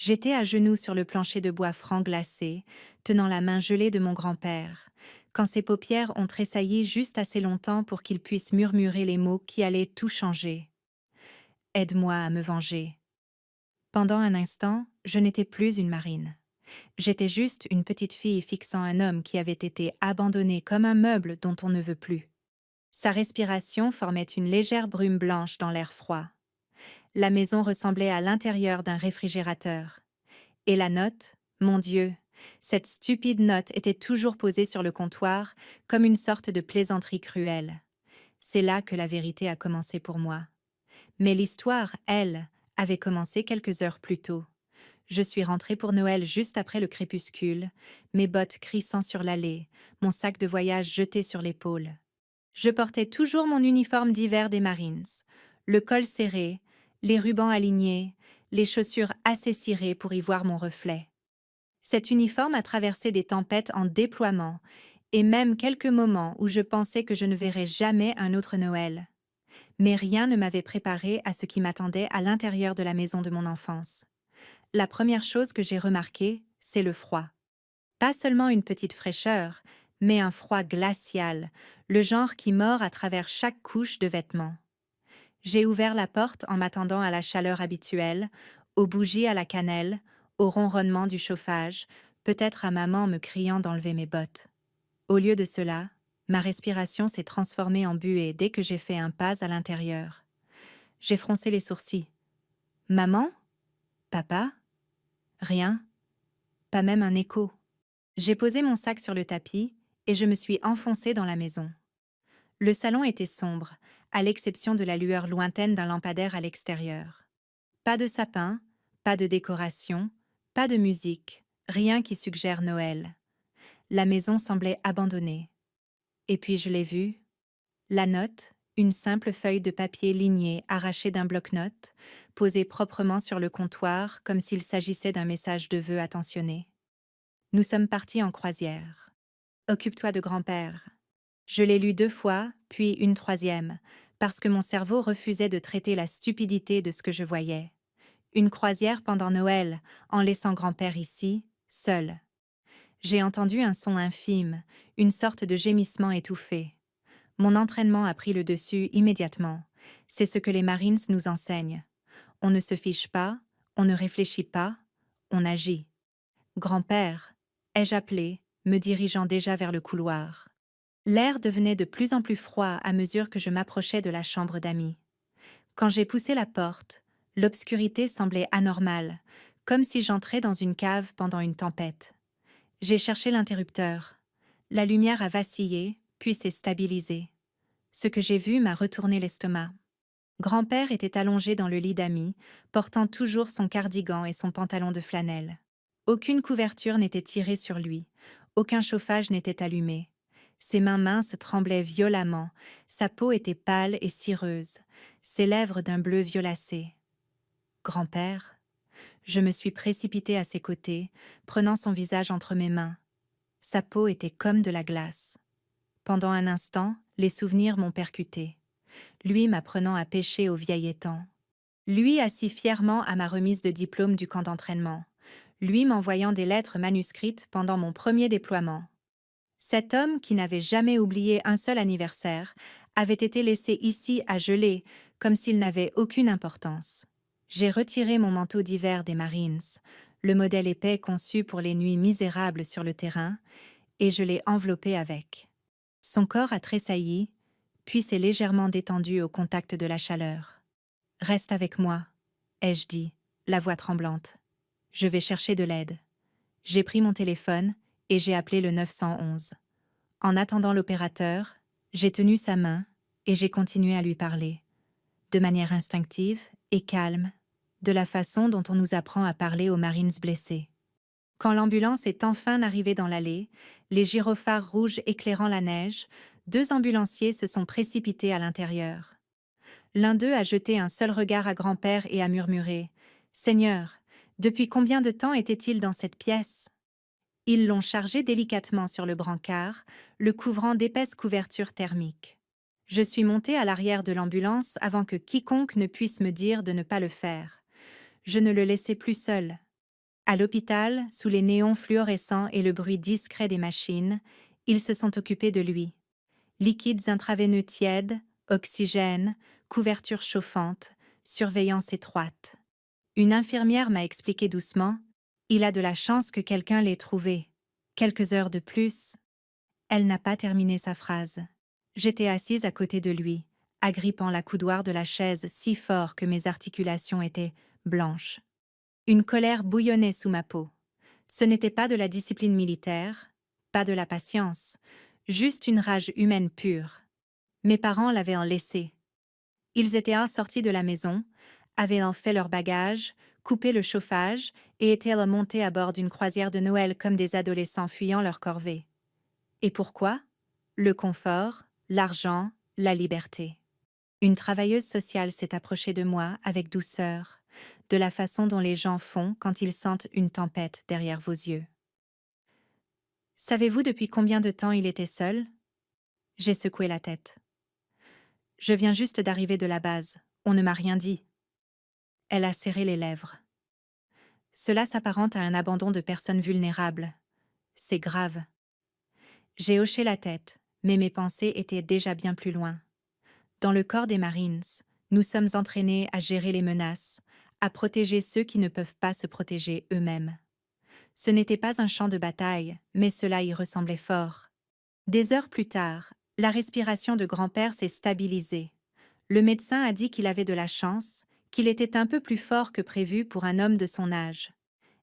J'étais à genoux sur le plancher de bois franc glacé, tenant la main gelée de mon grand-père, quand ses paupières ont tressailli juste assez longtemps pour qu'il puisse murmurer les mots qui allaient tout changer. Aide-moi à me venger. Pendant un instant, je n'étais plus une marine. J'étais juste une petite fille fixant un homme qui avait été abandonné comme un meuble dont on ne veut plus. Sa respiration formait une légère brume blanche dans l'air froid. La maison ressemblait à l'intérieur d'un réfrigérateur. Et la note, mon Dieu, cette stupide note était toujours posée sur le comptoir comme une sorte de plaisanterie cruelle. C'est là que la vérité a commencé pour moi. Mais l'histoire, elle, avait commencé quelques heures plus tôt. Je suis rentrée pour Noël juste après le crépuscule, mes bottes crissant sur l'allée, mon sac de voyage jeté sur l'épaule. Je portais toujours mon uniforme d'hiver des Marines, le col serré, les rubans alignés, les chaussures assez cirées pour y voir mon reflet. Cet uniforme a traversé des tempêtes en déploiement, et même quelques moments où je pensais que je ne verrais jamais un autre Noël. Mais rien ne m'avait préparé à ce qui m'attendait à l'intérieur de la maison de mon enfance. La première chose que j'ai remarquée, c'est le froid. Pas seulement une petite fraîcheur, mais un froid glacial, le genre qui mord à travers chaque couche de vêtements. J'ai ouvert la porte en m'attendant à la chaleur habituelle, aux bougies à la cannelle, au ronronnement du chauffage, peut-être à maman me criant d'enlever mes bottes. Au lieu de cela, ma respiration s'est transformée en buée dès que j'ai fait un pas à l'intérieur. J'ai froncé les sourcils. Maman? Papa? Rien, pas même un écho. J'ai posé mon sac sur le tapis et je me suis enfoncée dans la maison. Le salon était sombre, à l'exception de la lueur lointaine d'un lampadaire à l'extérieur. Pas de sapin, pas de décoration, pas de musique, rien qui suggère Noël. La maison semblait abandonnée. Et puis je l'ai vue. La note, une simple feuille de papier lignée arrachée d'un bloc-notes, posée proprement sur le comptoir comme s'il s'agissait d'un message de vœux attentionné. Nous sommes partis en croisière. Occupe-toi de grand-père. Je l'ai lu 2 fois, puis une troisième, parce que mon cerveau refusait de traiter la stupidité de ce que je voyais. Une croisière pendant Noël, en laissant grand-père ici, seul. J'ai entendu un son infime, une sorte de gémissement étouffé. Mon entraînement a pris le dessus immédiatement. C'est ce que les Marines nous enseignent. On ne se fiche pas, on ne réfléchit pas, on agit. Grand-père, ai-je appelé, me dirigeant déjà vers le couloir. L'air devenait de plus en plus froid à mesure que je m'approchais de la chambre d'amis. Quand j'ai poussé la porte, l'obscurité semblait anormale, comme si j'entrais dans une cave pendant une tempête. J'ai cherché l'interrupteur. La lumière a vacillé, puis s'est stabilisée. Ce que j'ai vu m'a retourné l'estomac. Grand-père était allongé dans le lit d'amis, portant toujours son cardigan et son pantalon de flanelle. Aucune couverture n'était tirée sur lui, aucun chauffage n'était allumé. Ses mains minces tremblaient violemment, sa peau était pâle et cireuse, ses lèvres d'un bleu violacé. Grand-père? Je me suis précipitée à ses côtés, prenant son visage entre mes mains. Sa peau était comme de la glace. Pendant un instant, les souvenirs m'ont percuté. Lui m'apprenant à pêcher au vieil étang. Lui assis fièrement à ma remise de diplôme du camp d'entraînement. Lui m'envoyant des lettres manuscrites pendant mon premier déploiement. Cet homme, qui n'avait jamais oublié un seul anniversaire, avait été laissé ici à geler, comme s'il n'avait aucune importance. J'ai retiré mon manteau d'hiver des Marines, le modèle épais conçu pour les nuits misérables sur le terrain, et je l'ai enveloppé avec. Son corps a tressailli, puis s'est légèrement détendu au contact de la chaleur. « Reste avec moi », ai-je dit, la voix tremblante. « Je vais chercher de l'aide. » J'ai pris mon téléphone et j'ai appelé le 911. En attendant l'opérateur, j'ai tenu sa main et j'ai continué à lui parler, de manière instinctive et calme, de la façon dont on nous apprend à parler aux Marines blessés. Quand l'ambulance est enfin arrivée dans l'allée, les gyrophares rouges éclairant la neige, 2 ambulanciers se sont précipités à l'intérieur. L'un d'eux a jeté un seul regard à grand-père et a murmuré « Seigneur, depuis combien de temps était-il dans cette pièce ?» Ils l'ont chargé délicatement sur le brancard, le couvrant d'épaisses couvertures thermiques. Je suis montée à l'arrière de l'ambulance avant que quiconque ne puisse me dire de ne pas le faire. Je ne le laissais plus seul. À l'hôpital, sous les néons fluorescents et le bruit discret des machines, ils se sont occupés de lui. Liquides intraveineux tièdes, oxygène, couverture chauffante, surveillance étroite. Une infirmière m'a expliqué doucement: il a de la chance que quelqu'un l'ait trouvé. Quelques heures de plus. Elle n'a pas terminé sa phrase. J'étais assise à côté de lui, agrippant la coudoir de la chaise si fort que mes articulations étaient blanches. Une colère bouillonnait sous ma peau. Ce n'était pas de la discipline militaire, pas de la patience, juste une rage humaine pure. Mes parents l'avaient en laissé. Ils étaient sortis de la maison, avaient en fait leurs bagages, coupé le chauffage et étaient montés à bord d'une croisière de Noël comme des adolescents fuyant leur corvée. Et pourquoi? Le confort, l'argent, la liberté. Une travailleuse sociale s'est approchée de moi avec douceur, de la façon dont les gens font quand ils sentent une tempête derrière vos yeux. Savez-vous depuis combien de temps il était seul? J'ai secoué la tête. Je viens juste d'arriver de la base. On ne m'a rien dit. Elle a serré les lèvres. Cela s'apparente à un abandon de personnes vulnérables. C'est grave. J'ai hoché la tête, mais mes pensées étaient déjà bien plus loin. Dans le corps des Marines, nous sommes entraînés à gérer les menaces, à protéger ceux qui ne peuvent pas se protéger eux-mêmes. Ce n'était pas un champ de bataille, mais cela y ressemblait fort. Des heures plus tard, la respiration de grand-père s'est stabilisée. Le médecin a dit qu'il avait de la chance, qu'il était un peu plus fort que prévu pour un homme de son âge.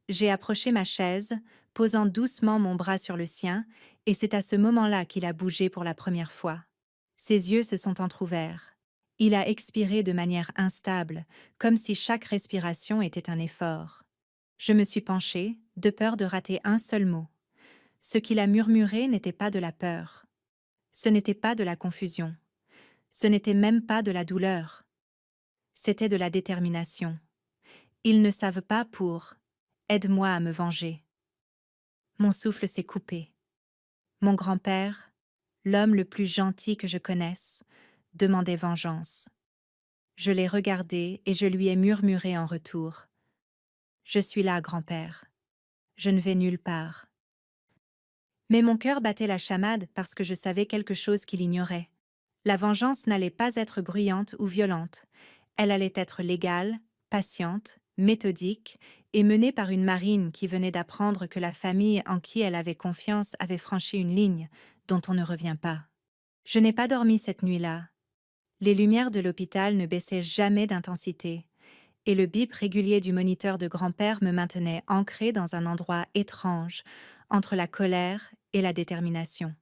J'ai approché ma chaise, posant doucement mon bras sur le sien, et c'est à ce moment-là qu'il a bougé pour la première fois. Ses yeux se sont entr'ouverts. Il a expiré de manière instable, comme si chaque respiration était un effort. Je me suis penchée, de peur de rater un seul mot. Ce qu'il a murmuré n'était pas de la peur. Ce n'était pas de la confusion. Ce n'était même pas de la douleur. C'était de la détermination. Ils ne savent pas pour « aide-moi à me venger ». Mon souffle s'est coupé. Mon grand-père, l'homme le plus gentil que je connaisse, demandait vengeance. Je l'ai regardé et je lui ai murmuré en retour: « Je suis là, grand-père. Je ne vais nulle part. » Mais mon cœur battait la chamade parce que je savais quelque chose qu'il ignorait. La vengeance n'allait pas être bruyante ou violente. Elle allait être légale, patiente, méthodique et menée par une marine qui venait d'apprendre que la famille en qui elle avait confiance avait franchi une ligne dont on ne revient pas. Je n'ai pas dormi cette nuit-là. Les lumières de l'hôpital ne baissaient jamais d'intensité, et le bip régulier du moniteur de grand-père me maintenait ancré dans un endroit étrange, entre la colère et la détermination.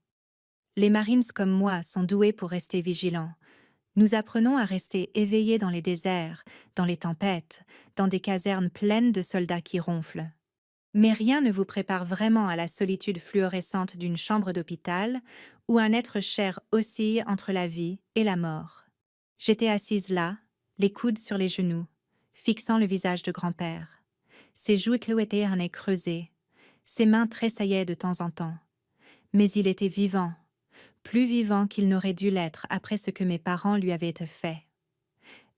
Les Marines comme moi sont doués pour rester vigilants. Nous apprenons à rester éveillés dans les déserts, dans les tempêtes, dans des casernes pleines de soldats qui ronflent. Mais rien ne vous prépare vraiment à la solitude fluorescente d'une chambre d'hôpital où un être cher oscille entre la vie et la mort. J'étais assise là, les coudes sur les genoux, fixant le visage de grand-père. Ses joues clouettaient un nez creusé, ses mains tressaillaient de temps en temps. Mais il était vivant, plus vivant qu'il n'aurait dû l'être après ce que mes parents lui avaient fait.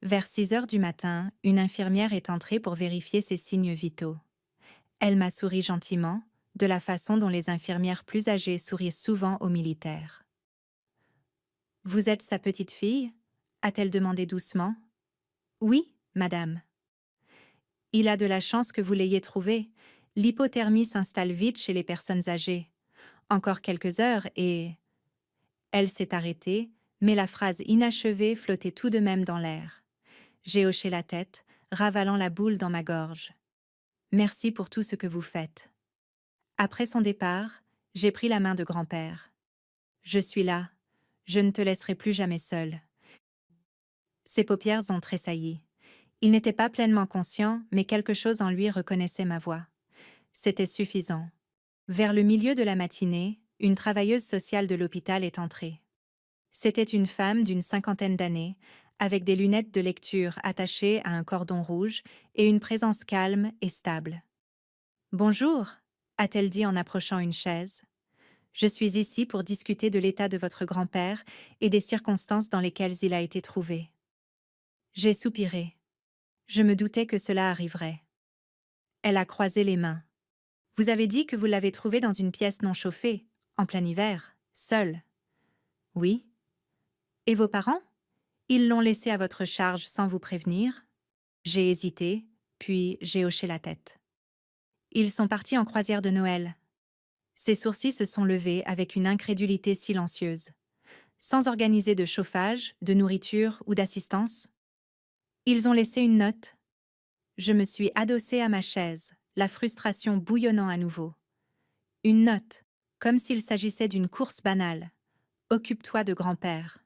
Vers 6 heures du matin, une infirmière est entrée pour vérifier ses signes vitaux. Elle m'a souri gentiment, de la façon dont les infirmières plus âgées sourient souvent aux militaires. « Vous êtes sa petite fille » a-t-elle demandé doucement. « Oui, madame. » « Il a de la chance que vous l'ayez trouvé. L'hypothermie s'installe vite chez les personnes âgées. Encore quelques heures et… » Elle s'est arrêtée, mais la phrase inachevée flottait tout de même dans l'air. J'ai hoché la tête, ravalant la boule dans ma gorge. « Merci pour tout ce que vous faites. » Après son départ, j'ai pris la main de grand-père. « Je suis là. Je ne te laisserai plus jamais seule. » Ses paupières ont tressailli. Il n'était pas pleinement conscient, mais quelque chose en lui reconnaissait ma voix. C'était suffisant. Vers le milieu de la matinée, une travailleuse sociale de l'hôpital est entrée. C'était une femme d'une 50aine d'années, avec des lunettes de lecture attachées à un cordon rouge et une présence calme et stable. « Bonjour », a-t-elle dit en approchant une chaise. « Je suis ici pour discuter de l'état de votre grand-père et des circonstances dans lesquelles il a été trouvé. » J'ai soupiré. Je me doutais que cela arriverait. Elle a croisé les mains. Vous avez dit que vous l'avez trouvé dans une pièce non chauffée, en plein hiver, seule. Oui. Et vos parents? Ils l'ont laissé à votre charge sans vous prévenir? J'ai hésité, puis j'ai hoché la tête. Ils sont partis en croisière de Noël. Ses sourcils se sont levés avec une incrédulité silencieuse. Sans organiser de chauffage, de nourriture ou d'assistance. Ils ont laissé une note. Je me suis adossée à ma chaise, la frustration bouillonnant à nouveau. Une note, comme s'il s'agissait d'une course banale. Occupe-toi de grand-père.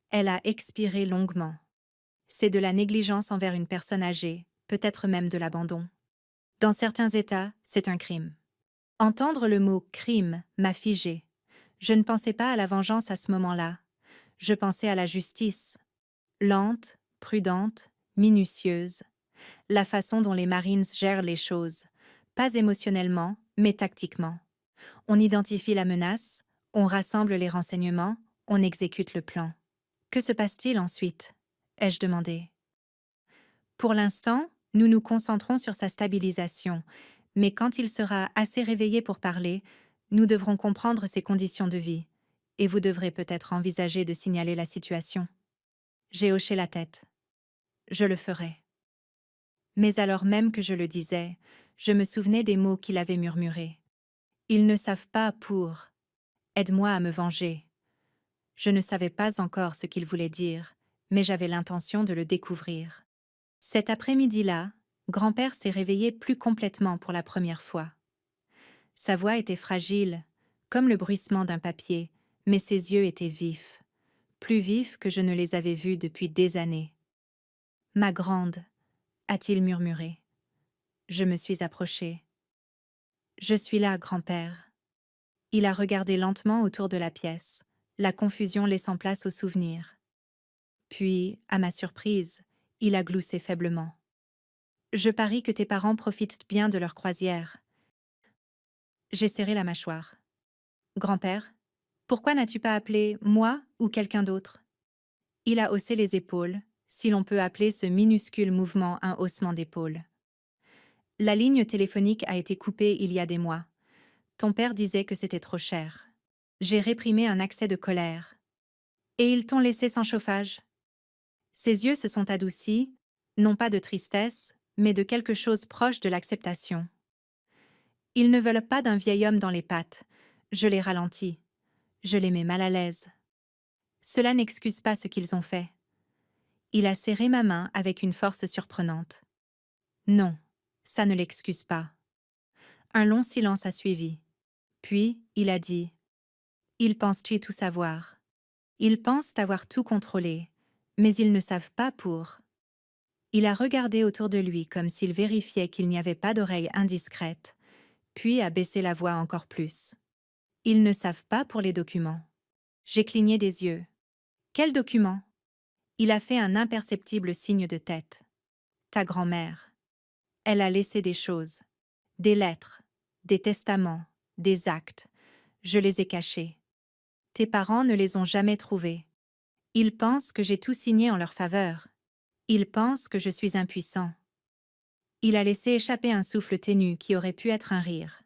Elle a expiré longuement. C'est de la négligence envers une personne âgée, peut-être même de l'abandon. Dans certains États, c'est un crime. Entendre le mot crime m'a figé. Je ne pensais pas à la vengeance à ce moment-là. Je pensais à la justice. Lente, prudente, minutieuse. La façon dont les Marines gèrent les choses. Pas émotionnellement, mais tactiquement. On identifie la menace, on rassemble les renseignements, on exécute le plan. Que se passe-t-il ensuite? Ai-je demandé. Pour l'instant, nous nous concentrons sur sa stabilisation, mais quand il sera assez réveillé pour parler, nous devrons comprendre ses conditions de vie, et vous devrez peut-être envisager de signaler la situation. J'ai hoché la tête. Je le ferai. Mais alors même que je le disais, je me souvenais des mots qu'il avait murmurés. Ils ne savent pas pour. Aide-moi à me venger. Je ne savais pas encore ce qu'il voulait dire, mais j'avais l'intention de le découvrir. Cet après-midi-là, grand-père s'est réveillé plus complètement pour la première fois. Sa voix était fragile, comme le bruissement d'un papier, mais ses yeux étaient vifs, plus vifs que je ne les avais vus depuis des années. « Ma grande », a-t-il murmuré. Je me suis approchée. « Je suis là, grand-père. » Il a regardé lentement autour de la pièce, la confusion laissant place aux souvenirs. Puis, à ma surprise, il a gloussé faiblement. « Je parie que tes parents profitent bien de leur croisière. » J'ai serré la mâchoire. « Grand-père, pourquoi n'as-tu pas appelé moi ou quelqu'un d'autre ?» Il a haussé les épaules, si l'on peut appeler ce minuscule mouvement un haussement d'épaules. « La ligne téléphonique a été coupée il y a des mois. Ton père disait que c'était trop cher. » J'ai réprimé un accès de colère. « Et ils t'ont laissé sans chauffage ?» Ses yeux se sont adoucis, non pas de tristesse, mais de quelque chose proche de l'acceptation. « Ils ne veulent pas d'un vieil homme dans les pattes. » Je les ralentis. Je les mets mal à l'aise. Cela n'excuse pas ce qu'ils ont fait. Il a serré ma main avec une force surprenante. Non, ça ne l'excuse pas. Un long silence a suivi. Puis, il a dit « Ils pensent-ils tout savoir. Ils pensent avoir tout contrôlé, mais ils ne savent pas pour. » Il a regardé autour de lui comme s'il vérifiait qu'il n'y avait pas d'oreilles indiscrètes, puis a baissé la voix encore plus. « Ils ne savent pas pour les documents. » J'ai cligné des yeux. « Quels documents ?» Il a fait un imperceptible signe de tête. « Ta grand-mère. Elle a laissé des choses. Des lettres, des testaments, des actes. Je les ai cachés. Tes parents ne les ont jamais trouvés. Ils pensent que j'ai tout signé en leur faveur. Ils pensent que je suis impuissant. » Il a laissé échapper un souffle ténu qui aurait pu être un rire.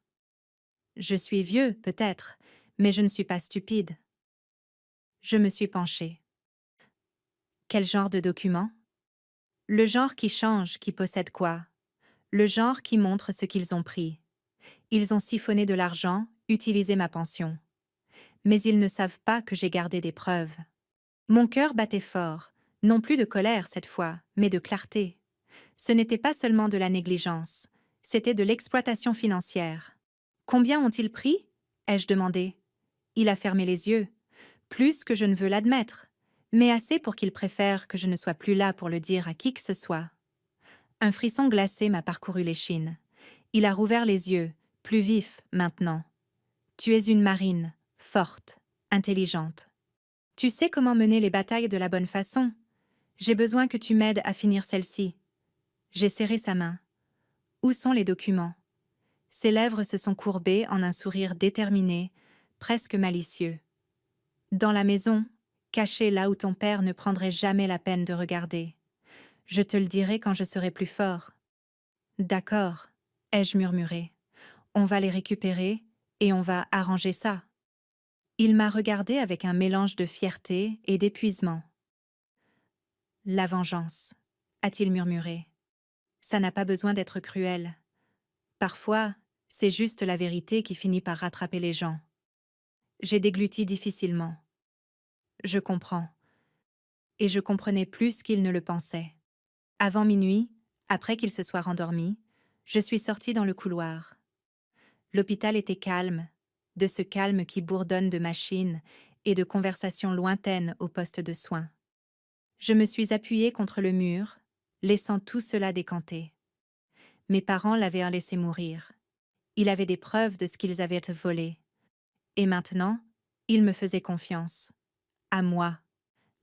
« Je suis vieux, peut-être, mais je ne suis pas stupide. » Je me suis penchée. « Quel genre de document ? » Le genre qui change, qui possède quoi ? Le genre qui montre ce qu'ils ont pris. Ils ont siphonné de l'argent, utilisé ma pension. Mais ils ne savent pas que j'ai gardé des preuves. Mon cœur battait fort, non plus de colère cette fois, mais de clarté. Ce n'était pas seulement de la négligence, c'était de l'exploitation financière. Combien ont-ils pris ? Ai-je demandé. Il a fermé les yeux. Plus que je ne veux l'admettre, mais assez pour qu'il préfère que je ne sois plus là pour le dire à qui que ce soit. Un frisson glacé m'a parcouru l'échine. Il a rouvert les yeux, plus vifs maintenant. « Tu es une marine, forte, intelligente. Tu sais comment mener les batailles de la bonne façon. J'ai besoin que tu m'aides à finir celle-ci. » J'ai serré sa main. « Où sont les documents ?» Ses lèvres se sont courbées en un sourire déterminé, presque malicieux. « Dans la maison, caché là où ton père ne prendrait jamais la peine de regarder. Je te le dirai quand je serai plus fort. » D'accord, ai-je murmuré. On va les récupérer et on va arranger ça. Il m'a regardé avec un mélange de fierté et d'épuisement. La vengeance, a-t-il murmuré. Ça n'a pas besoin d'être cruel. Parfois, c'est juste la vérité qui finit par rattraper les gens. J'ai dégluti difficilement. Je comprends. Et je comprenais plus qu'il ne le pensait. Avant minuit, après qu'il se soit rendormi, je suis sortie dans le couloir. L'hôpital était calme, de ce calme qui bourdonne de machines et de conversations lointaines au poste de soins. Je me suis appuyée contre le mur, laissant tout cela décanter. Mes parents l'avaient laissé mourir. Il avait des preuves de ce qu'ils avaient volé. Et maintenant, il me faisait confiance. À moi,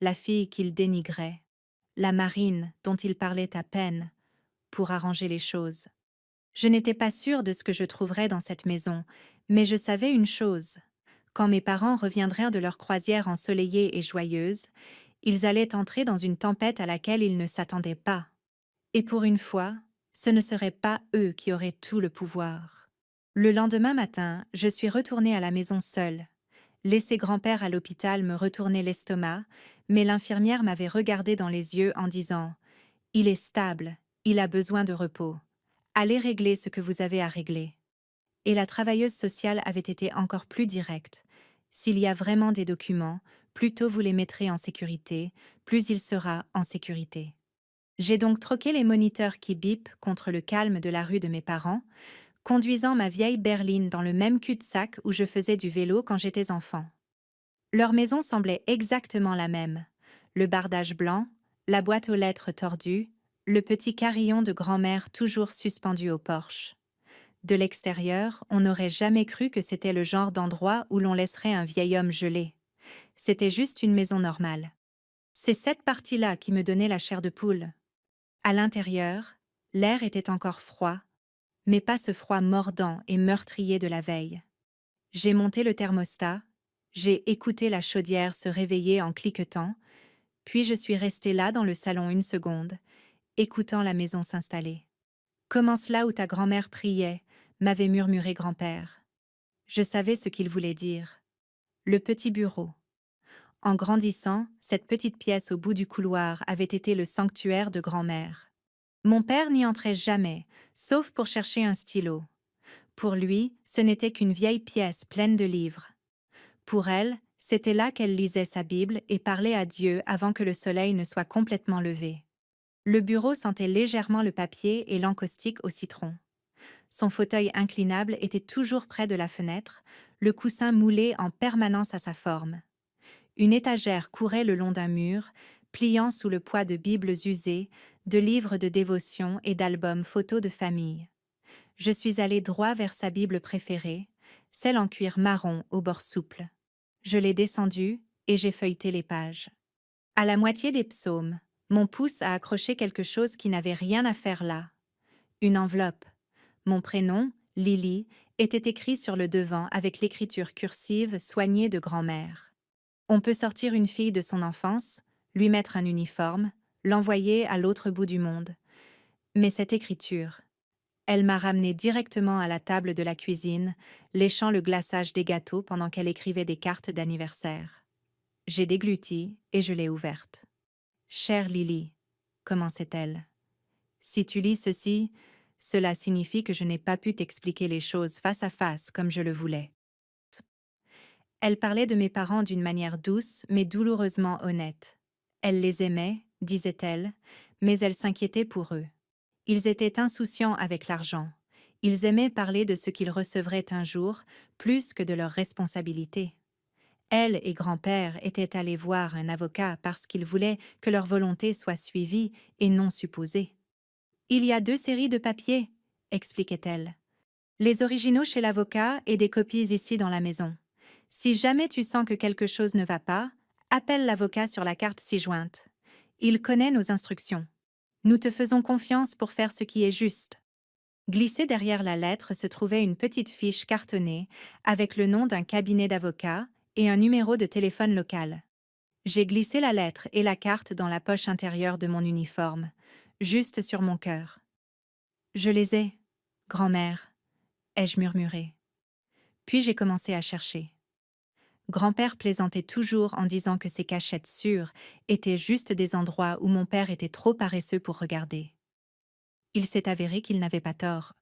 la fille qu'il dénigrait, la Marine dont il parlait à peine, pour arranger les choses. Je n'étais pas sûre de ce que je trouverais dans cette maison, mais je savais une chose. Quand mes parents reviendraient de leur croisière ensoleillée et joyeuse, ils allaient entrer dans une tempête à laquelle ils ne s'attendaient pas. Et pour une fois, ce ne seraient pas eux qui auraient tout le pouvoir. Le lendemain matin, je suis retournée à la maison seule. Laisser grand-père à l'hôpital me retournait l'estomac, mais l'infirmière m'avait regardée dans les yeux en disant « Il est stable, il a besoin de repos. Allez régler ce que vous avez à régler. » Et la travailleuse sociale avait été encore plus directe. S'il y a vraiment des documents, plus tôt vous les mettrez en sécurité, plus il sera en sécurité. J'ai donc troqué les moniteurs qui bipent contre le calme de la rue de mes parents, conduisant ma vieille berline dans le même cul-de-sac où je faisais du vélo quand j'étais enfant. Leur maison semblait exactement la même. Le bardage blanc, la boîte aux lettres tordue, le petit carillon de grand-mère toujours suspendu au porche. De l'extérieur, on n'aurait jamais cru que c'était le genre d'endroit où l'on laisserait un vieil homme gelé. C'était juste une maison normale. C'est cette partie-là qui me donnait la chair de poule. À l'intérieur, l'air était encore froid, mais pas ce froid mordant et meurtrier de la veille. J'ai monté le thermostat, j'ai écouté la chaudière se réveiller en cliquetant, puis je suis restée là dans le salon une seconde, écoutant la maison s'installer. « Commence là où ta grand-mère priait », m'avait murmuré grand-père. Je savais ce qu'il voulait dire. Le petit bureau. En grandissant, cette petite pièce au bout du couloir avait été le sanctuaire de grand-mère. Mon père n'y entrait jamais, sauf pour chercher un stylo. Pour lui, ce n'était qu'une vieille pièce pleine de livres. Pour elle, c'était là qu'elle lisait sa Bible et parlait à Dieu avant que le soleil ne soit complètement levé. Le bureau sentait légèrement le papier et l'encaustique au citron. Son fauteuil inclinable était toujours près de la fenêtre, le coussin moulé en permanence à sa forme. Une étagère courait le long d'un mur, pliant sous le poids de bibles usées, de livres de dévotion et d'albums photos de famille. Je suis allée droit vers sa Bible préférée, celle en cuir marron au bord souple. Je l'ai descendue et j'ai feuilleté les pages. À la moitié des psaumes, mon pouce a accroché quelque chose qui n'avait rien à faire là. Une enveloppe. Mon prénom, Lily, était écrit sur le devant avec l'écriture cursive soignée de grand-mère. On peut sortir une fille de son enfance, lui mettre un uniforme, l'envoyer à l'autre bout du monde. Mais cette écriture, elle m'a ramenée directement à la table de la cuisine, léchant le glaçage des gâteaux pendant qu'elle écrivait des cartes d'anniversaire. J'ai dégluti et je l'ai ouverte. « Chère Lily », commençait-elle, « si tu lis ceci, cela signifie que je n'ai pas pu t'expliquer les choses face à face comme je le voulais. » Elle parlait de mes parents d'une manière douce mais douloureusement honnête. Elle les aimait, disait-elle, mais elle s'inquiétait pour eux. Ils étaient insouciants avec l'argent. Ils aimaient parler de ce qu'ils recevraient un jour, plus que de leurs responsabilités. Elle et grand-père étaient allés voir un avocat parce qu'ils voulaient que leur volonté soit suivie et non supposée. « Il y a 2 séries de papiers, » expliquait-elle. « Les originaux chez l'avocat et des copies ici dans la maison. Si jamais tu sens que quelque chose ne va pas, appelle l'avocat sur la carte ci-jointe. Il connaît nos instructions. Nous te faisons confiance pour faire ce qui est juste. » Glissée derrière la lettre se trouvait une petite fiche cartonnée avec le nom d'un cabinet d'avocats et un numéro de téléphone local. J'ai glissé la lettre et la carte dans la poche intérieure de mon uniforme, juste sur mon cœur. Je les ai, grand-mère, ai-je murmuré. Puis j'ai commencé à chercher. Grand-père plaisantait toujours en disant que ces cachettes sûres étaient juste des endroits où mon père était trop paresseux pour regarder. Il s'est avéré qu'il n'avait pas tort.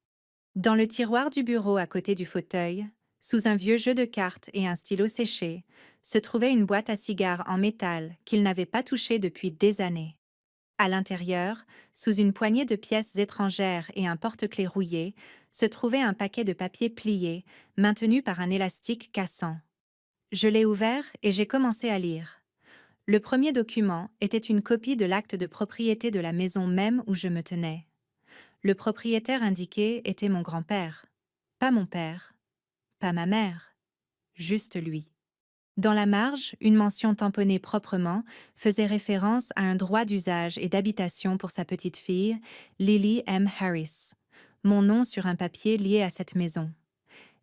Dans le tiroir du bureau à côté du fauteuil, sous un vieux jeu de cartes et un stylo séché, se trouvait une boîte à cigares en métal qu'il n'avait pas touchée depuis des années. À l'intérieur, sous une poignée de pièces étrangères et un porte-clés rouillé, se trouvait un paquet de papier plié, maintenu par un élastique cassant. Je l'ai ouvert et j'ai commencé à lire. Le premier document était une copie de l'acte de propriété de la maison même où je me tenais. Le propriétaire indiqué était mon grand-père. Pas mon père, pas ma mère, juste lui. Dans la marge, une mention tamponnée proprement faisait référence à un droit d'usage et d'habitation pour sa petite fille, Lily M. Harris, mon nom sur un papier lié à cette maison.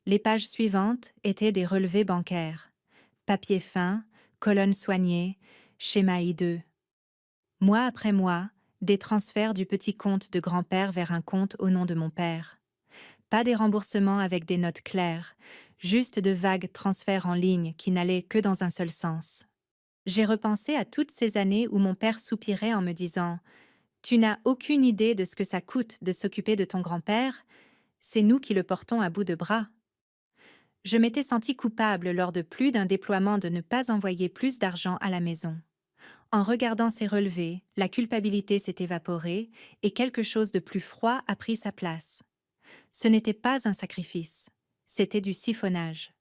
Les pages suivantes étaient des relevés bancaires. Papier fin, colonnes soignées, schéma hideux. Mois après mois, des transferts du petit compte de grand-père vers un compte au nom de mon père. Pas des remboursements avec des notes claires, juste de vagues transferts en ligne qui n'allaient que dans un seul sens. J'ai repensé à toutes ces années où mon père soupirait en me disant « Tu n'as aucune idée de ce que ça coûte de s'occuper de ton grand-père, c'est nous qui le portons à bout de bras. » Je m'étais sentie coupable lors de plus d'un déploiement de ne pas envoyer plus d'argent à la maison. En regardant ces relevés, la culpabilité s'est évaporée et quelque chose de plus froid a pris sa place. Ce n'était pas un sacrifice, c'était du siphonnage.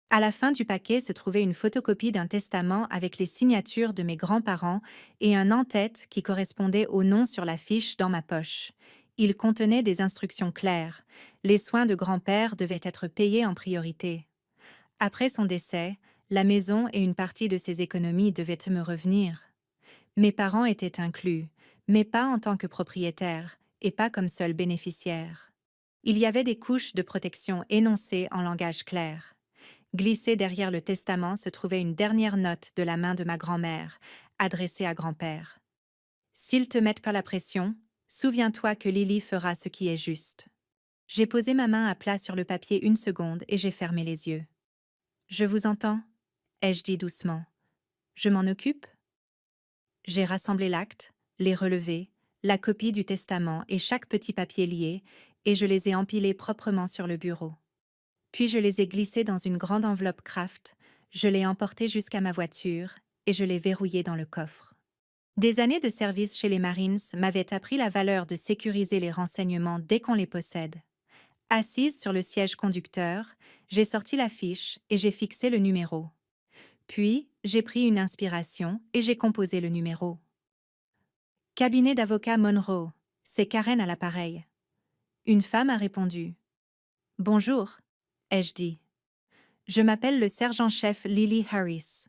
À la fin du paquet se trouvait une photocopie d'un testament avec les signatures de mes grands-parents et un en-tête qui correspondait au nom sur la fiche dans ma poche. Il contenait des instructions claires. Les soins de grand-père devaient être payés en priorité. Après son décès, la maison et une partie de ses économies devaient me revenir. Mes parents étaient inclus, mais pas en tant que propriétaires et pas comme seuls bénéficiaires. Il y avait des couches de protection énoncées en langage clair. Glissée derrière le testament se trouvait une dernière note de la main de ma grand-mère, adressée à grand-père. S'ils te mettent pas la pression, souviens-toi que Lily fera ce qui est juste. J'ai posé ma main à plat sur le papier une seconde et j'ai fermé les yeux. Je vous entends, ai-je dit doucement. Je m'en occupe? J'ai rassemblé l'acte, les relevés, la copie du testament et chaque petit papier lié, et je les ai empilés proprement sur le bureau. Puis je les ai glissés dans une grande enveloppe Kraft, je l'ai emporté jusqu'à ma voiture, et je l'ai verrouillé dans le coffre. Des années de service chez les Marines m'avaient appris la valeur de sécuriser les renseignements dès qu'on les possède. Assise sur le siège conducteur, j'ai sorti la fiche et j'ai fixé le numéro. Puis, j'ai pris une inspiration et j'ai composé le numéro. Cabinet d'avocat Monroe, c'est Karen à l'appareil. Une femme a répondu. Bonjour, ai-je dit. Je m'appelle le sergent-chef Lily Harris.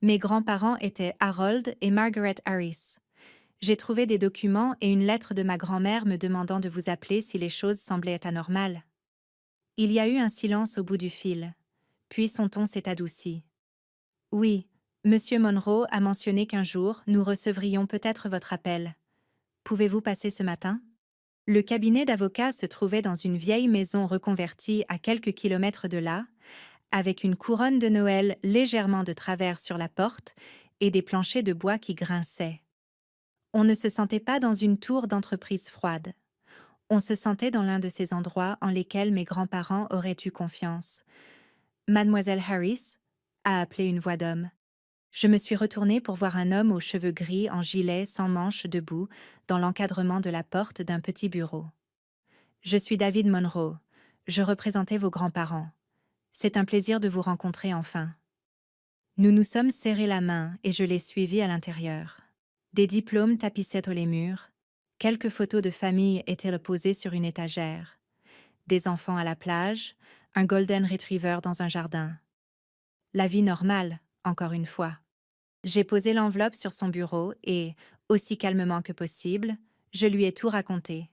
Mes grands-parents étaient Harold et Margaret Harris. J'ai trouvé des documents et une lettre de ma grand-mère me demandant de vous appeler si les choses semblaient anormales. Il y a eu un silence au bout du fil. Puis son ton s'est adouci. Oui, Monsieur Monroe a mentionné qu'un jour, nous recevrions peut-être votre appel. Pouvez-vous passer ce matin? Le cabinet d'avocat se trouvait dans une vieille maison reconvertie à quelques kilomètres de là, avec une couronne de Noël légèrement de travers sur la porte et des planchers de bois qui grinçaient. On ne se sentait pas dans une tour d'entreprise froide. On se sentait dans l'un de ces endroits en lesquels mes grands-parents auraient eu confiance. Mademoiselle Harris a appelé une voix d'homme. Je me suis retournée pour voir un homme aux cheveux gris en gilet sans manches debout dans l'encadrement de la porte d'un petit bureau. Je suis David Monroe. Je représentais vos grands-parents. C'est un plaisir de vous rencontrer enfin. Nous nous sommes serrés la main et je l'ai suivi à l'intérieur. Des diplômes tapissaient les murs. Quelques photos de famille étaient posées sur une étagère. Des enfants à la plage, un golden retriever dans un jardin. La vie normale, encore une fois. J'ai posé l'enveloppe sur son bureau et, aussi calmement que possible, je lui ai tout raconté.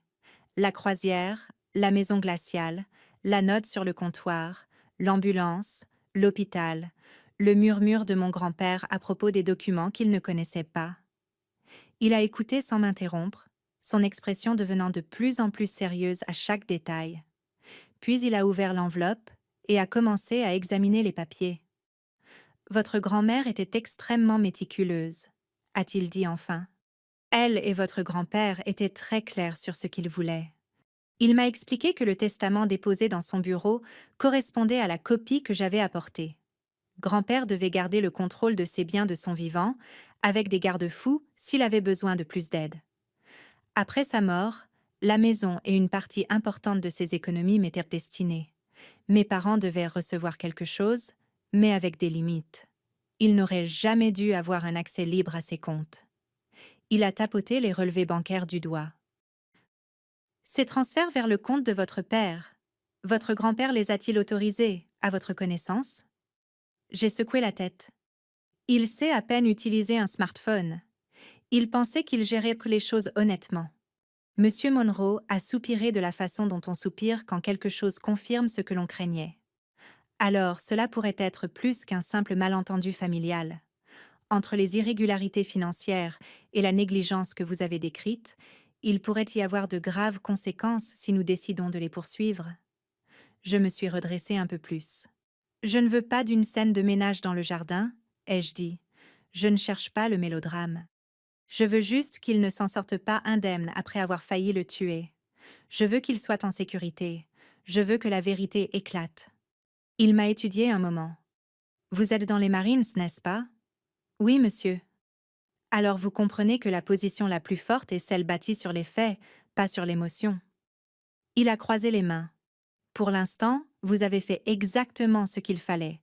La croisière, la maison glaciale, la note sur le comptoir, l'ambulance, l'hôpital, le murmure de mon grand-père à propos des documents qu'il ne connaissait pas. Il a écouté sans m'interrompre, son expression devenant de plus en plus sérieuse à chaque détail. Puis il a ouvert l'enveloppe et a commencé à examiner les papiers. Votre grand-mère était extrêmement méticuleuse, a-t-il dit enfin. Elle et votre grand-père étaient très clairs sur ce qu'ils voulaient. Il m'a expliqué que le testament déposé dans son bureau correspondait à la copie que j'avais apportée. Grand-père devait garder le contrôle de ses biens de son vivant, avec des garde-fous s'il avait besoin de plus d'aide. Après sa mort, la maison et une partie importante de ses économies m'étaient destinées. Mes parents devaient recevoir quelque chose, mais avec des limites. Ils n'auraient jamais dû avoir un accès libre à ses comptes. Il a tapoté les relevés bancaires du doigt. Ces transferts vers le compte de votre père, votre grand-père les a-t-il autorisés, à votre connaissance? J'ai secoué la tête. Il sait à peine utiliser un smartphone. Il pensait qu'il gérait les choses honnêtement. Monsieur Monroe a soupiré de la façon dont on soupire quand quelque chose confirme ce que l'on craignait. Alors, cela pourrait être plus qu'un simple malentendu familial. Entre les irrégularités financières et la négligence que vous avez décrite, il pourrait y avoir de graves conséquences si nous décidons de les poursuivre. Je me suis redressée un peu plus. Je ne veux pas d'une scène de ménage dans le jardin, ai-je dit. Je ne cherche pas le mélodrame. Je veux juste qu'il ne s'en sorte pas indemne après avoir failli le tuer. Je veux qu'il soit en sécurité. Je veux que la vérité éclate. Il m'a étudié un moment. Vous êtes dans les Marines, n'est-ce pas? Oui, monsieur. Alors vous comprenez que la position la plus forte est celle bâtie sur les faits, pas sur l'émotion. Il a croisé les mains. Pour l'instant, vous avez fait exactement ce qu'il fallait.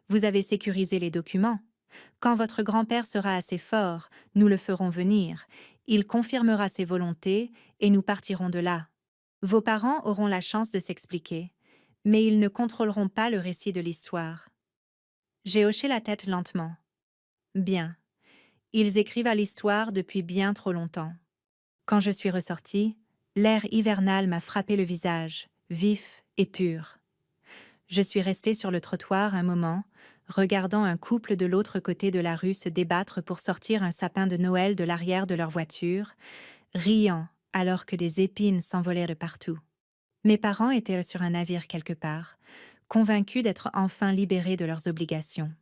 Vous avez sécurisé les documents. Quand votre grand-père sera assez fort, nous le ferons venir. Il confirmera ses volontés et nous partirons de là. Vos parents auront la chance de s'expliquer, mais ils ne contrôleront pas le récit de l'histoire. J'ai hoché la tête lentement. Bien. Ils écrivent à l'histoire depuis bien trop longtemps. Quand je suis ressortie, l'air hivernal m'a frappé le visage, vif et pur. Je suis restée sur le trottoir un moment, regardant un couple de l'autre côté de la rue se débattre pour sortir un sapin de Noël de l'arrière de leur voiture, riant alors que des épines s'envolaient de partout. Mes parents étaient sur un navire quelque part, convaincus d'être enfin libérés de leurs obligations.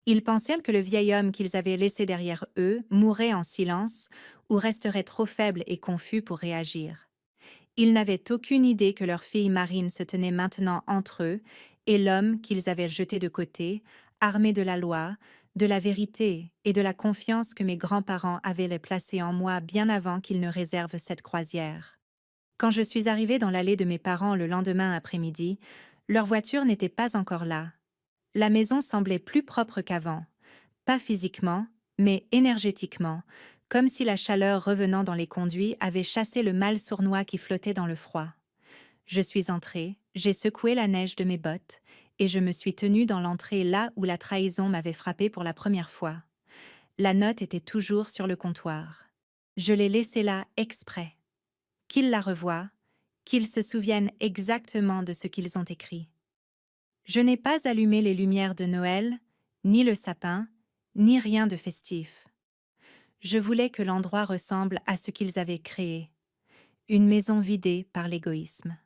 Ils pensaient que le vieil homme qu'ils avaient laissé derrière eux mourrait en silence ou resterait trop faible et confus pour réagir. Ils n'avaient aucune idée que leur fille Marine se tenait maintenant entre eux et l'homme qu'ils avaient jeté de côté, armé de la loi, de la vérité et de la confiance que mes grands-parents avaient les placés en moi bien avant qu'ils ne réservent cette croisière. Quand je suis arrivée dans l'allée de mes parents le lendemain après-midi, leur voiture n'était pas encore là. La maison semblait plus propre qu'avant, pas physiquement, mais énergétiquement, comme si la chaleur revenant dans les conduits avait chassé le mal sournois qui flottait dans le froid. Je suis entrée, j'ai secoué la neige de mes bottes, et je me suis tenue dans l'entrée là où la trahison m'avait frappée pour la première fois. La note était toujours sur le comptoir. Je l'ai laissée là exprès. Qu'ils la revoient, qu'ils se souviennent exactement de ce qu'ils ont écrit. Je n'ai pas allumé les lumières de Noël, ni le sapin, ni rien de festif. Je voulais que l'endroit ressemble à ce qu'ils avaient créé, une maison vidée par l'égoïsme.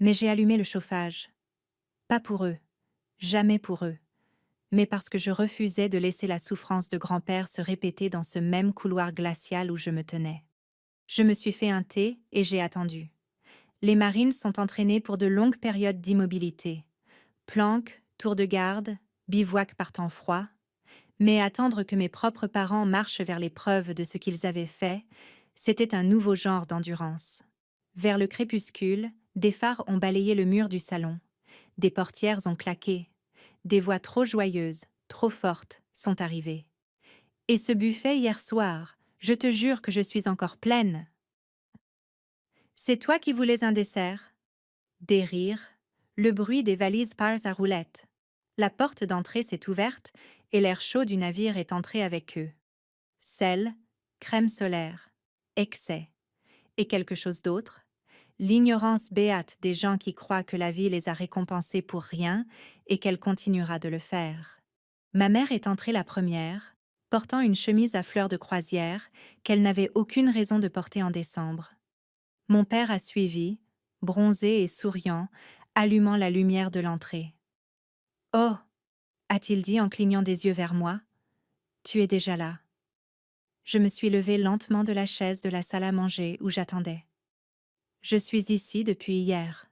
Mais j'ai allumé le chauffage. Pas pour eux, jamais pour eux, mais parce que je refusais de laisser la souffrance de grand-père se répéter dans ce même couloir glacial où je me tenais. Je me suis fait un thé et j'ai attendu. Les Marines sont entraînés pour de longues périodes d'immobilité. Planque, tour de garde, bivouac par temps froid. Mais attendre que mes propres parents marchent vers les preuves de ce qu'ils avaient fait, c'était un nouveau genre d'endurance. Vers le crépuscule, des phares ont balayé le mur du salon. Des portières ont claqué. Des voix trop joyeuses, trop fortes, sont arrivées. Et ce buffet hier soir, je te jure que je suis encore pleine. C'est toi qui voulais un dessert? Des rires, le bruit des valises Pars à roulettes. La porte d'entrée s'est ouverte et l'air chaud du navire est entré avec eux. Sel, crème solaire, excès. Et quelque chose d'autre? L'ignorance béate des gens qui croient que la vie les a récompensés pour rien et qu'elle continuera de le faire. Ma mère est entrée la première, portant une chemise à fleurs de croisière qu'elle n'avait aucune raison de porter en décembre. Mon père a suivi, bronzé et souriant, allumant la lumière de l'entrée. « Oh » a-t-il dit en clignant des yeux vers moi. « Tu es déjà là. » Je me suis levée lentement de la chaise de la salle à manger où j'attendais. « Je suis ici depuis hier. »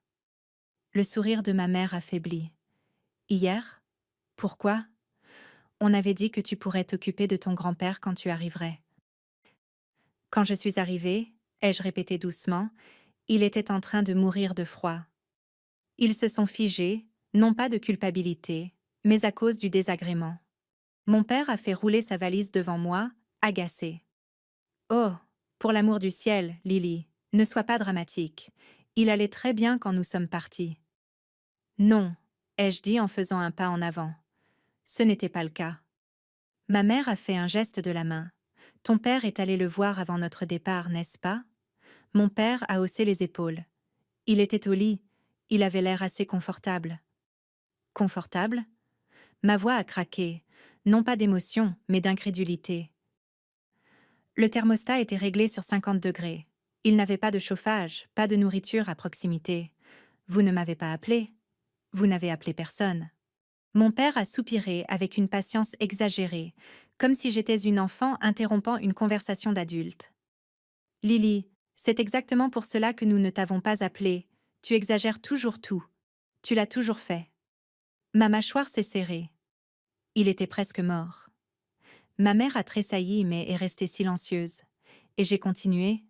Le sourire de ma mère affaiblit. « Hier? Pourquoi? On avait dit que tu pourrais t'occuper de ton grand-père quand tu arriverais. » Quand je suis arrivée, ai-je répété doucement, il était en train de mourir de froid. Ils se sont figés, non pas de culpabilité, mais à cause du désagrément. Mon père a fait rouler sa valise devant moi, agacé. « Oh, pour l'amour du ciel, Lily, ne sois pas dramatique. Il allait très bien quand nous sommes partis. »« Non, » ai-je dit en faisant un pas en avant. Ce n'était pas le cas. Ma mère a fait un geste de la main. « Ton père est allé le voir avant notre départ, n'est-ce pas ?» Mon père a haussé les épaules. Il était au lit. Il avait l'air assez confortable. Confortable? Ma voix a craqué, non pas d'émotion, mais d'incrédulité. Le thermostat était réglé sur 50 degrés. Il n'avait pas de chauffage, pas de nourriture à proximité. Vous ne m'avez pas appelé. Vous n'avez appelé personne. Mon père a soupiré avec une patience exagérée, comme si j'étais une enfant interrompant une conversation d'adulte. Lily, c'est exactement pour cela que nous ne t'avons pas appelé. Tu exagères toujours tout. Tu l'as toujours fait. Ma mâchoire s'est serrée. Il était presque mort. Ma mère a tressailli mais est restée silencieuse. Et j'ai continué.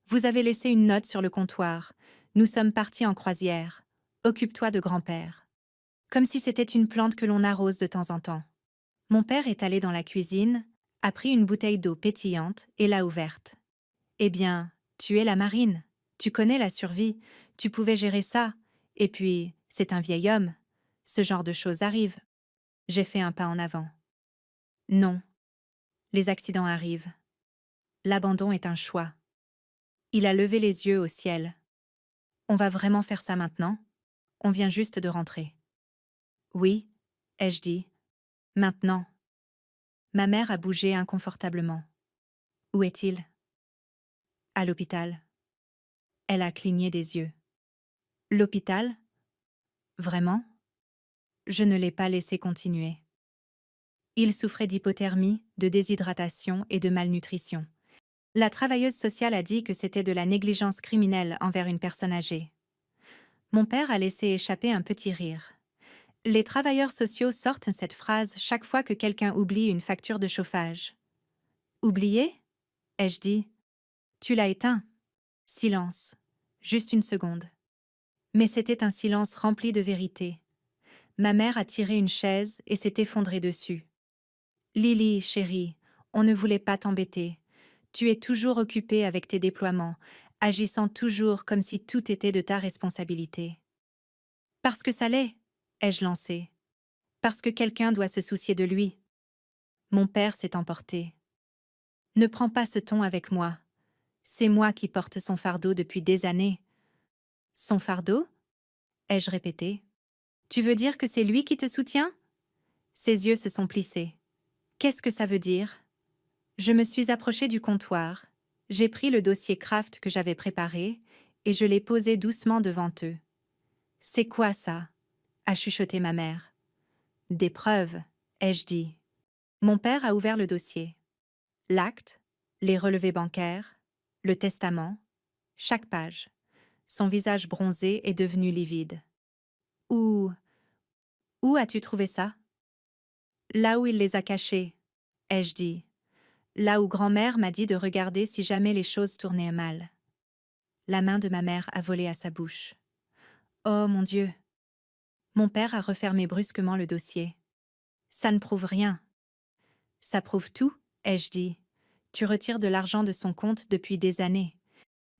Vous avez laissé une note sur le comptoir. Nous sommes partis en croisière. Occupe-toi de grand-père. Comme si c'était une plante que l'on arrose de temps en temps. Mon père est allé dans la cuisine, a pris une bouteille d'eau pétillante et l'a ouverte. Eh bien, tu es la marine. Tu connais la survie. Tu pouvais gérer ça. Et puis, c'est un vieil homme. Ce genre de choses arrive. J'ai fait un pas en avant. Non. Les accidents arrivent. L'abandon est un choix. Il a levé les yeux au ciel. On va vraiment faire ça maintenant? On vient juste de rentrer. Oui, ai-je dit. Maintenant. Ma mère a bougé inconfortablement. Où est-il? À l'hôpital. Elle a cligné des yeux. L'hôpital? Vraiment? Je ne l'ai pas laissé continuer. Il souffrait d'hypothermie, de déshydratation et de malnutrition. La travailleuse sociale a dit que c'était de la négligence criminelle envers une personne âgée. Mon père a laissé échapper un petit rire. Les travailleurs sociaux sortent cette phrase chaque fois que quelqu'un oublie une facture de chauffage. Oublié? Ai-je dit. Tu l'as éteint. Silence. Juste une seconde. Mais c'était un silence rempli de vérité. Ma mère a tiré une chaise et s'est effondrée dessus. Lily, chérie, on ne voulait pas t'embêter. Tu es toujours occupée avec tes déploiements, agissant toujours comme si tout était de ta responsabilité. Parce que ça l'est, ai-je lancé. Parce que quelqu'un doit se soucier de lui. Mon père s'est emporté. Ne prends pas ce ton avec moi. C'est moi qui porte son fardeau depuis des années. Son fardeau? Ai-je répété. Tu veux dire que c'est lui qui te soutient? Ses yeux se sont plissés. Qu'est-ce que ça veut dire? Je me suis approchée du comptoir. J'ai pris le dossier Kraft que j'avais préparé et je l'ai posé doucement devant eux. C'est quoi ça? A chuchoté ma mère. Des preuves, ai-je dit. Mon père a ouvert le dossier. L'acte, les relevés bancaires, le testament, chaque page. Son visage bronzé est devenu livide. Où as-tu trouvé ça? Là où il les a cachés, ai-je dit. Là où grand-mère m'a dit de regarder si jamais les choses tournaient mal. La main de ma mère a volé à sa bouche. Oh mon Dieu! Mon père a refermé brusquement le dossier. Ça ne prouve rien. Ça prouve tout, ai-je dit. Tu retires de l'argent de son compte depuis des années.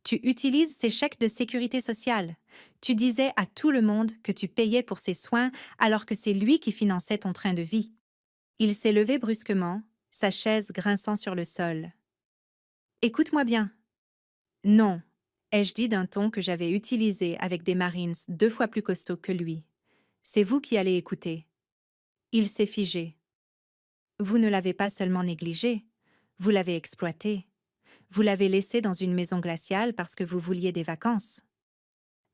Tu utilises ses chèques de sécurité sociale. Tu disais à tout le monde que tu payais pour ses soins alors que c'est lui qui finançait ton train de vie. Il s'est levé brusquement, sa chaise grinçant sur le sol. Écoute-moi bien. Non, ai-je dit d'un ton que j'avais utilisé avec des Marines 2 fois plus costauds que lui. C'est vous qui allez écouter. Il s'est figé. Vous ne l'avez pas seulement négligé, vous l'avez exploité. Vous l'avez laissé dans une maison glaciale parce que vous vouliez des vacances.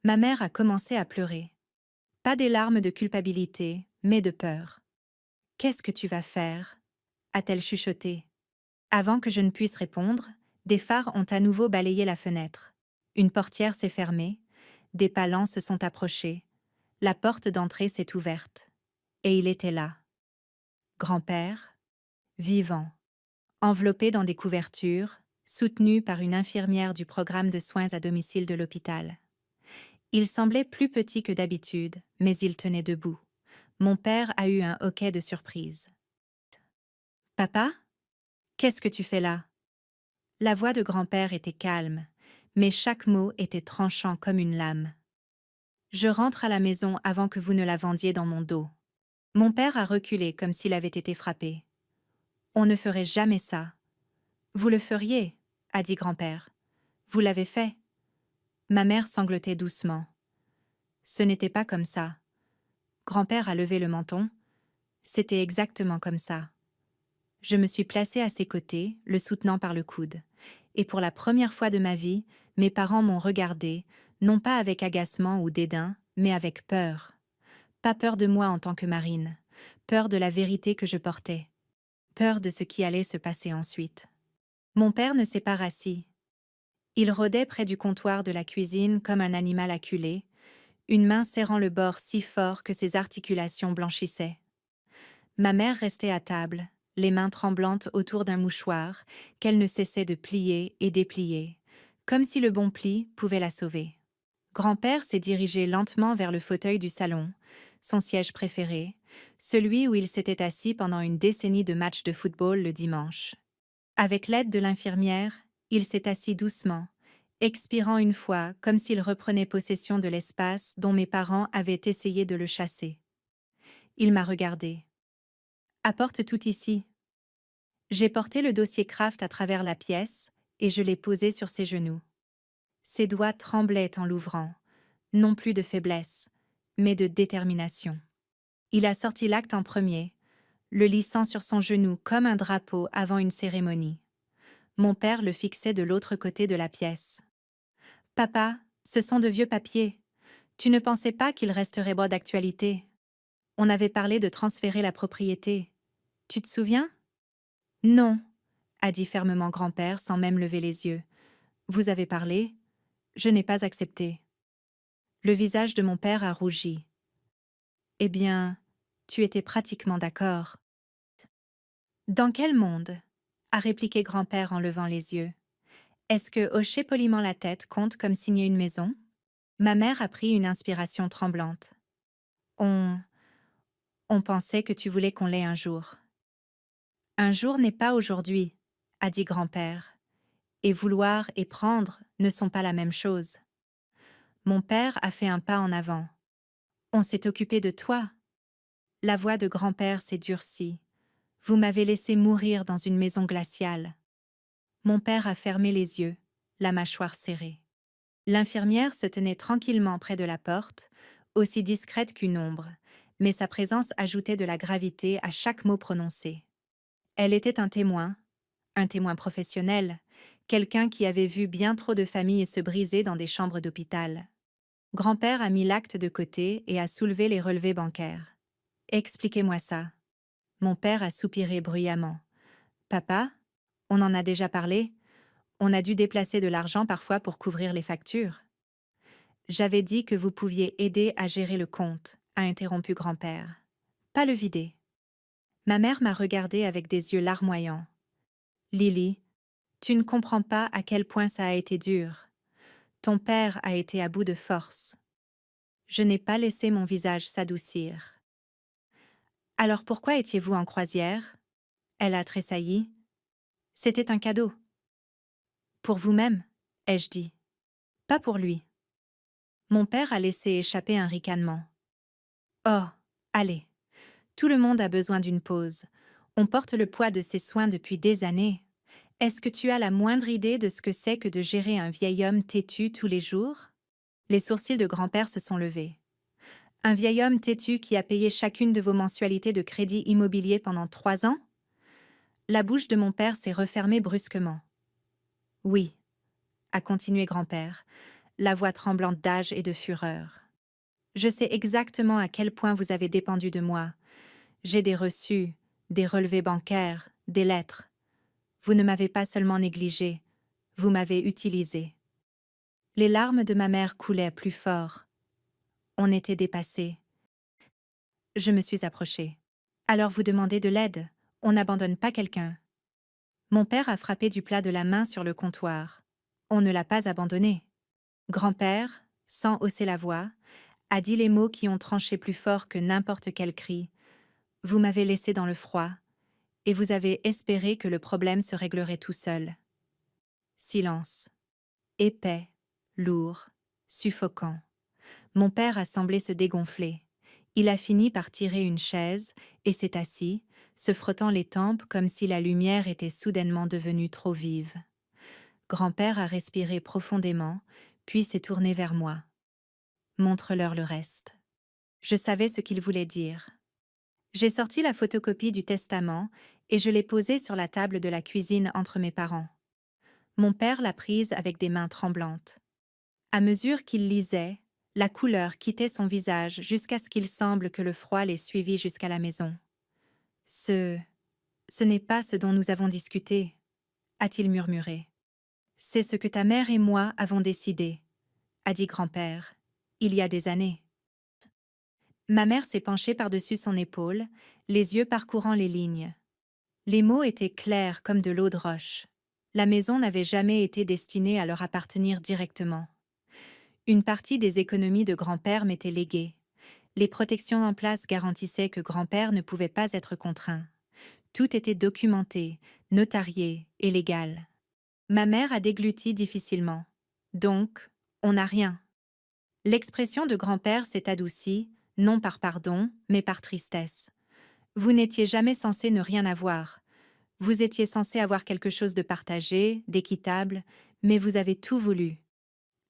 Ma mère a commencé à pleurer. Pas des larmes de culpabilité, mais de peur. Qu'est-ce que tu vas faire a-t-elle chuchoté. Avant que je ne puisse répondre, des phares ont à nouveau balayé la fenêtre. Une portière s'est fermée, des pas lents se sont approchés, la porte d'entrée s'est ouverte. Et il était là. Grand-père, vivant, enveloppé dans des couvertures, soutenu par une infirmière du programme de soins à domicile de l'hôpital. Il semblait plus petit que d'habitude, mais il tenait debout. Mon père a eu un hoquet de surprise. Papa? Qu'est-ce que tu fais là? La voix de grand-père était calme, mais chaque mot était tranchant comme une lame. Je rentre à la maison avant que vous ne la vendiez dans mon dos. Mon père a reculé comme s'il avait été frappé. On ne ferait jamais ça. Vous le feriez, a dit grand-père. Vous l'avez fait. Ma mère sanglotait doucement. Ce n'était pas comme ça. Grand-père a levé le menton. C'était exactement comme ça. Je me suis placée à ses côtés, le soutenant par le coude. Et pour la première fois de ma vie, mes parents m'ont regardée, non pas avec agacement ou dédain, mais avec peur. Pas peur de moi en tant que Marine, peur de la vérité que je portais, peur de ce qui allait se passer ensuite. Mon père ne s'est pas rassis. Il rôdait près du comptoir de la cuisine comme un animal acculé, une main serrant le bord si fort que ses articulations blanchissaient. Ma mère restait à table, les mains tremblantes autour d'un mouchoir, qu'elle ne cessait de plier et déplier, comme si le bon pli pouvait la sauver. Grand-père s'est dirigé lentement vers le fauteuil du salon, son siège préféré, celui où il s'était assis pendant une décennie de matchs de football le dimanche. Avec l'aide de l'infirmière, il s'est assis doucement, expirant une fois comme s'il reprenait possession de l'espace dont mes parents avaient essayé de le chasser. Il m'a regardé. Apporte tout ici. J'ai porté le dossier Kraft à travers la pièce et je l'ai posé sur ses genoux. Ses doigts tremblaient en l'ouvrant, non plus de faiblesse, mais de détermination. Il a sorti l'acte en premier, le lissant sur son genou comme un drapeau avant une cérémonie. Mon père le fixait de l'autre côté de la pièce. « Papa, ce sont de vieux papiers. Tu ne pensais pas qu'ils resteraient bons d'actualité. On avait parlé de transférer la propriété. Tu te souviens ?»« Non, » a dit fermement grand-père sans même lever les yeux. « Vous avez parlé. Je n'ai pas accepté. » Le visage de mon père a rougi. « Eh bien, tu étais pratiquement d'accord. »« Dans quel monde ?» a répliqué grand-père en levant les yeux. « Est-ce que hocher poliment la tête compte comme signer une maison ?» Ma mère a pris une inspiration tremblante. « On pensait que tu voulais qu'on l'ait un jour. »« Un jour n'est pas aujourd'hui, » a dit grand-père. « Et vouloir et prendre ne sont pas la même chose. » Mon père a fait un pas en avant. « On s'est occupé de toi. » La voix de grand-père s'est durcie. « Vous m'avez laissé mourir dans une maison glaciale. » Mon père a fermé les yeux, la mâchoire serrée. L'infirmière se tenait tranquillement près de la porte, aussi discrète qu'une ombre, mais sa présence ajoutait de la gravité à chaque mot prononcé. Elle était un témoin professionnel, quelqu'un qui avait vu bien trop de familles se briser dans des chambres d'hôpital. Grand-père a mis l'acte de côté et a soulevé les relevés bancaires. « Expliquez-moi ça. » Mon père a soupiré bruyamment. « Papa, on en a déjà parlé. On a dû déplacer de l'argent parfois pour couvrir les factures. » « J'avais dit que vous pouviez aider à gérer le compte, » a interrompu grand-père. « Pas le vider. » Ma mère m'a regardée avec des yeux larmoyants. « Lily, tu ne comprends pas à quel point ça a été dur. Ton père a été à bout de force. » Je n'ai pas laissé mon visage s'adoucir. « Alors pourquoi étiez-vous en croisière ?» Elle a tressailli. « C'était un cadeau. »« Pour vous-même, » ai-je dit. « Pas pour lui. » Mon père a laissé échapper un ricanement. « Oh, allez. Tout le monde a besoin d'une pause. On porte le poids de ses soins depuis des années. Est-ce que tu as la moindre idée de ce que c'est que de gérer un vieil homme têtu tous les jours ?» Les sourcils de grand-père se sont levés. « Un vieil homme têtu qui a payé chacune de vos mensualités de crédit immobilier pendant 3 ans ? La bouche de mon père s'est refermée brusquement. Oui, a continué grand-père, la voix tremblante d'âge et de fureur. Je sais exactement à quel point vous avez dépendu de moi. J'ai des reçus, des relevés bancaires, des lettres. Vous ne m'avez pas seulement négligé, vous m'avez utilisé. Les larmes de ma mère coulaient plus fort. On était dépassés. Je me suis approchée. Alors vous demandez de l'aide. On n'abandonne pas quelqu'un. Mon père a frappé du plat de la main sur le comptoir. On ne l'a pas abandonné. Grand-père, sans hausser la voix, a dit les mots qui ont tranché plus fort que n'importe quel cri. Vous m'avez laissé dans le froid, et vous avez espéré que le problème se réglerait tout seul. Silence. Épais, lourd, suffocant. Mon père a semblé se dégonfler. Il a fini par tirer une chaise et s'est assis, se frottant les tempes comme si la lumière était soudainement devenue trop vive. Grand-père a respiré profondément, puis s'est tourné vers moi. Montre-leur le reste. Je savais ce qu'il voulait dire. J'ai sorti la photocopie du testament et je l'ai posée sur la table de la cuisine entre mes parents. Mon père l'a prise avec des mains tremblantes. À mesure qu'il lisait, la couleur quittait son visage jusqu'à ce qu'il semble que le froid l'ait suivi jusqu'à la maison. Ce n'est pas ce dont nous avons discuté, a-t-il murmuré. C'est ce que ta mère et moi avons décidé, a dit grand-père, il y a des années. Ma mère s'est penchée par-dessus son épaule, les yeux parcourant les lignes. Les mots étaient clairs comme de l'eau de roche. La maison n'avait jamais été destinée à leur appartenir directement. Une partie des économies de grand-père m'était léguée. Les protections en place garantissaient que grand-père ne pouvait pas être contraint. Tout était documenté, notarié et légal. Ma mère a dégluti difficilement. Donc, on n'a rien. L'expression de grand-père s'est adoucie, non par pardon, mais par tristesse. Vous n'étiez jamais censé ne rien avoir. Vous étiez censé avoir quelque chose de partagé, d'équitable, mais vous avez tout voulu.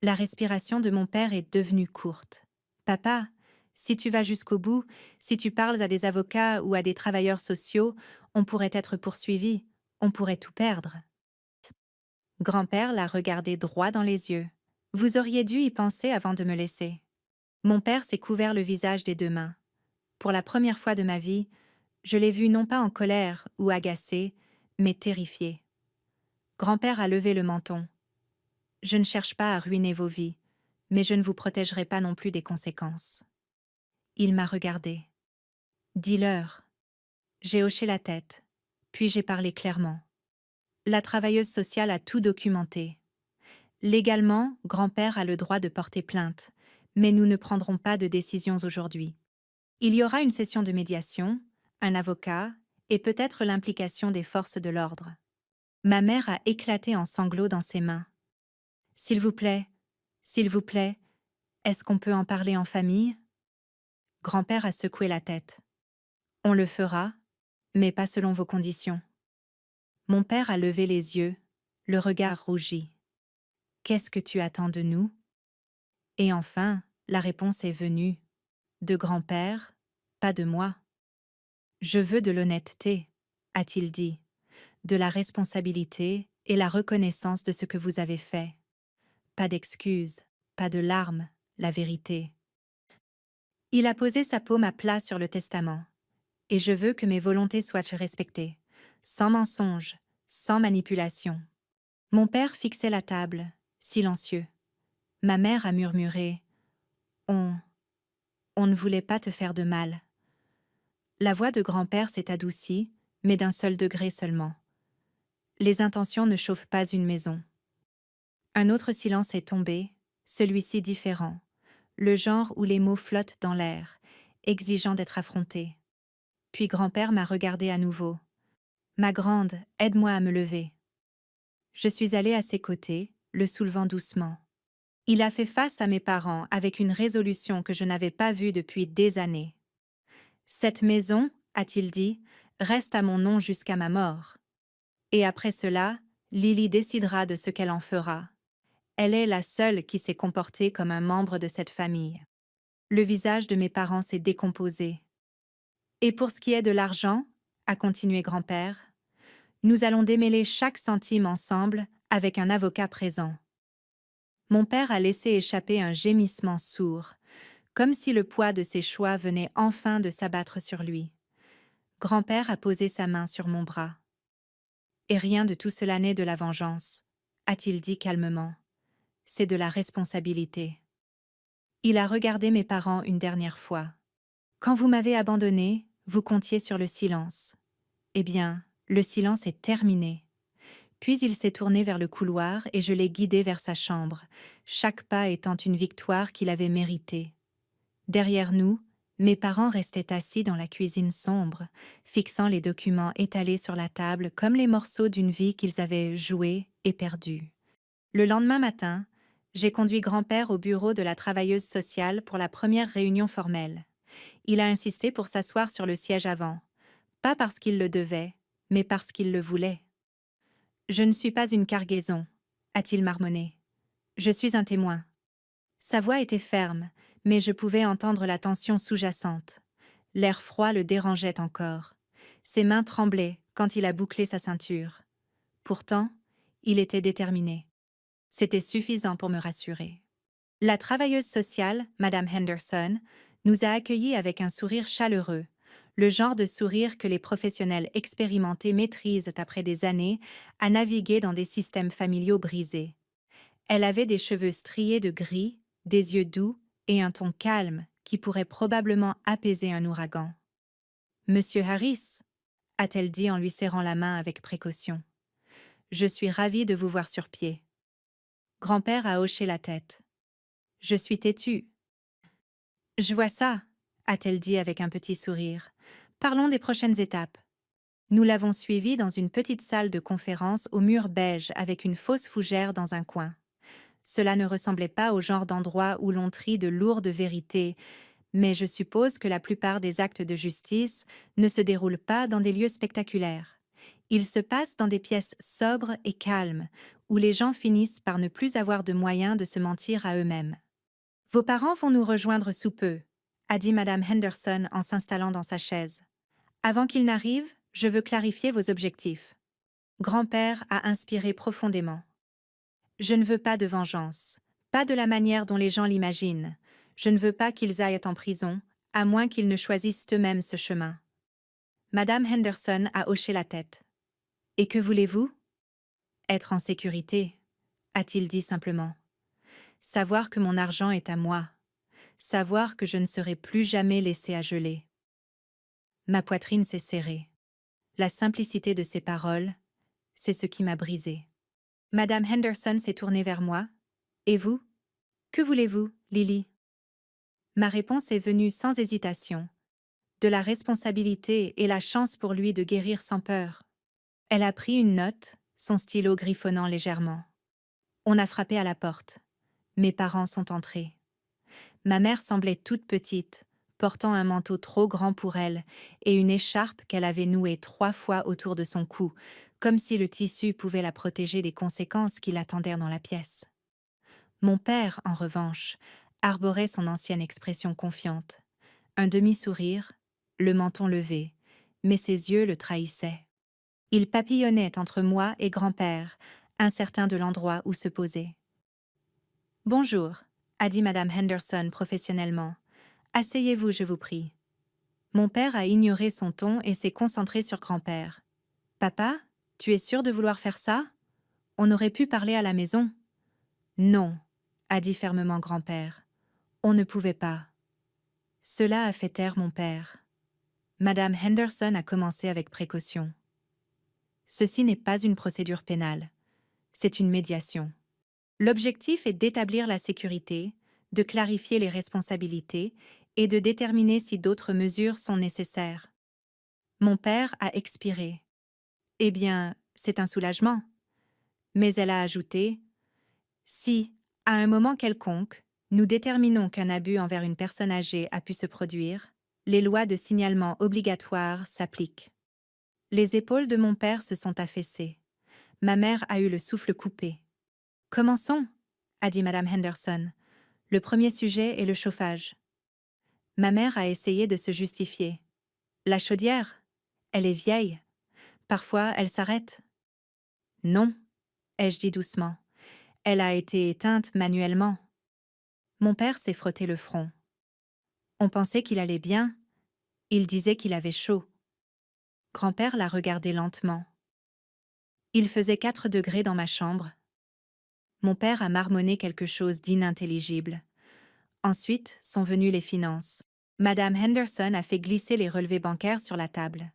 La respiration de mon père est devenue courte. Papa, si tu vas jusqu'au bout, si tu parles à des avocats ou à des travailleurs sociaux, on pourrait être poursuivi, on pourrait tout perdre. Grand-père l'a regardé droit dans les yeux. Vous auriez dû y penser avant de me laisser. Mon père s'est couvert le visage des deux mains. Pour la première fois de ma vie, je l'ai vu non pas en colère ou agacé, mais terrifié. Grand-père a levé le menton. Je ne cherche pas à ruiner vos vies, mais je ne vous protégerai pas non plus des conséquences. Il m'a regardé. Dis-leur. J'ai hoché la tête, puis j'ai parlé clairement. La travailleuse sociale a tout documenté. Légalement, grand-père a le droit de porter plainte, mais nous ne prendrons pas de décisions aujourd'hui. Il y aura une session de médiation, un avocat et peut-être l'implication des forces de l'ordre. Ma mère a éclaté en sanglots dans ses mains. S'il vous plaît, est-ce qu'on peut en parler en famille? Grand-père a secoué la tête. On le fera, mais pas selon vos conditions. Mon père a levé les yeux, le regard rougi. Qu'est-ce que tu attends de nous? Et enfin, la réponse est venue. De grand-père, pas de moi. Je veux de l'honnêteté, a-t-il dit, de la responsabilité et la reconnaissance de ce que vous avez fait. Pas d'excuses, pas de larmes, la vérité. Il a posé sa paume à plat sur le testament. Et je veux que mes volontés soient respectées, sans mensonge, sans manipulation. Mon père fixait la table, silencieux. Ma mère a murmuré « On ne voulait pas te faire de mal. » La voix de grand-père s'est adoucie, mais d'un seul degré seulement. Les intentions ne chauffent pas une maison. Un autre silence est tombé, celui-ci différent, le genre où les mots flottent dans l'air, exigeant d'être affrontés. Puis grand-père m'a regardé à nouveau. Ma grande, aide-moi à me lever. Je suis allée à ses côtés, le soulevant doucement. Il a fait face à mes parents avec une résolution que je n'avais pas vue depuis des années. Cette maison, a-t-il dit, reste à mon nom jusqu'à ma mort. Et après cela, Lily décidera de ce qu'elle en fera. Elle est la seule qui s'est comportée comme un membre de cette famille. Le visage de mes parents s'est décomposé. Et pour ce qui est de l'argent, a continué grand-père, Nous allons démêler chaque centime ensemble, avec un avocat présent. Mon père a laissé échapper un gémissement sourd, comme si le poids de ses choix venait enfin de s'abattre sur lui. Grand-père a posé sa main sur mon bras. Et rien de tout cela n'est de la vengeance, a-t-il dit calmement. C'est de la responsabilité. Il a regardé mes parents une dernière fois. Quand vous m'avez abandonné, vous comptiez sur le silence. Eh bien, le silence est terminé. Puis il s'est tourné vers le couloir et je l'ai guidé vers sa chambre, chaque pas étant une victoire qu'il avait méritée. Derrière nous, mes parents restaient assis dans la cuisine sombre, fixant les documents étalés sur la table comme les morceaux d'une vie qu'ils avaient jouée et perdue. Le lendemain matin, j'ai conduit grand-père au bureau de la travailleuse sociale pour la première réunion formelle. Il a insisté pour s'asseoir sur le siège avant, pas parce qu'il le devait, mais parce qu'il le voulait. « Je ne suis pas une cargaison », a-t-il marmonné. « Je suis un témoin. » Sa voix était ferme, mais je pouvais entendre la tension sous-jacente. L'air froid le dérangeait encore. Ses mains tremblaient quand il a bouclé sa ceinture. Pourtant, il était déterminé. C'était suffisant pour me rassurer. La travailleuse sociale, Madame Henderson, nous a accueillis avec un sourire chaleureux, le genre de sourire que les professionnels expérimentés maîtrisent après des années à naviguer dans des systèmes familiaux brisés. Elle avait des cheveux striés de gris, des yeux doux et un ton calme qui pourrait probablement apaiser un ouragan. « Monsieur Harris », a-t-elle dit en lui serrant la main avec précaution. « Je suis ravie de vous voir sur pied. » Grand-père a hoché la tête. « Je suis têtue. »« Je vois ça », a-t-elle dit avec un petit sourire. « Parlons des prochaines étapes. » Nous l'avons suivi dans une petite salle de conférence au mur beige avec une fausse fougère dans un coin. Cela ne ressemblait pas au genre d'endroit où l'on trie de lourdes vérités, mais je suppose que la plupart des actes de justice ne se déroulent pas dans des lieux spectaculaires. Ils se passent dans des pièces sobres et calmes, où les gens finissent par ne plus avoir de moyens de se mentir à eux-mêmes. « Vos parents vont nous rejoindre sous peu », a dit Madame Henderson en s'installant dans sa chaise. « Avant qu'ils n'arrivent, je veux clarifier vos objectifs. » Grand-père a inspiré profondément. « Je ne veux pas de vengeance, pas de la manière dont les gens l'imaginent. Je ne veux pas qu'ils aillent en prison, à moins qu'ils ne choisissent eux-mêmes ce chemin. » Madame Henderson a hoché la tête. « Et que voulez-vous ?»« Être en sécurité, » a-t-il dit simplement. « Savoir que mon argent est à moi. Savoir que je ne serai plus jamais laissée à geler. » Ma poitrine s'est serrée. La simplicité de ses paroles, c'est ce qui m'a brisée. Madame Henderson s'est tournée vers moi. « Et vous? Que voulez-vous, Lily ?» Ma réponse est venue sans hésitation. De la responsabilité et la chance pour lui de guérir sans peur. Elle a pris une note, son stylo griffonnant légèrement. On a frappé à la porte. Mes parents sont entrés. Ma mère semblait toute petite, portant un manteau trop grand pour elle et une écharpe qu'elle avait nouée 3 fois autour de son cou, comme si le tissu pouvait la protéger des conséquences qui l'attendaient dans la pièce. Mon père, en revanche, arborait son ancienne expression confiante. Un demi-sourire, le menton levé, mais ses yeux le trahissaient. Il papillonnait entre moi et grand-père, incertain de l'endroit où se poser. « Bonjour », a dit Madame Henderson professionnellement. « Asseyez-vous, je vous prie. » Mon père a ignoré son ton et s'est concentré sur grand-père. « Papa, tu es sûr de vouloir faire ça? On aurait pu parler à la maison. »« Non », a dit fermement grand-père. « On ne pouvait pas. » Cela a fait taire mon père. Madame Henderson a commencé avec précaution. « Ceci n'est pas une procédure pénale. C'est une médiation. L'objectif est d'établir la sécurité, de clarifier les responsabilités et de déterminer si d'autres mesures sont nécessaires. » Mon père a expiré. « Eh bien, c'est un soulagement. » Mais elle a ajouté « Si, à un moment quelconque, nous déterminons qu'un abus envers une personne âgée a pu se produire, les lois de signalement obligatoires s'appliquent. » Les épaules de mon père se sont affaissées. Ma mère a eu le souffle coupé. « Commençons », a dit Madame Henderson. « Le premier sujet est le chauffage. » Ma mère a essayé de se justifier. « La chaudière, elle est vieille. » Parfois, elle s'arrête. Non, ai-je dit doucement. Elle a été éteinte manuellement. Mon père s'est frotté le front. On pensait qu'il allait bien. Il disait qu'il avait chaud. Grand-père l'a regardé lentement. Il faisait 4 degrés dans ma chambre. Mon père a marmonné quelque chose d'inintelligible. Ensuite sont venues les finances. Madame Henderson a fait glisser les relevés bancaires sur la table.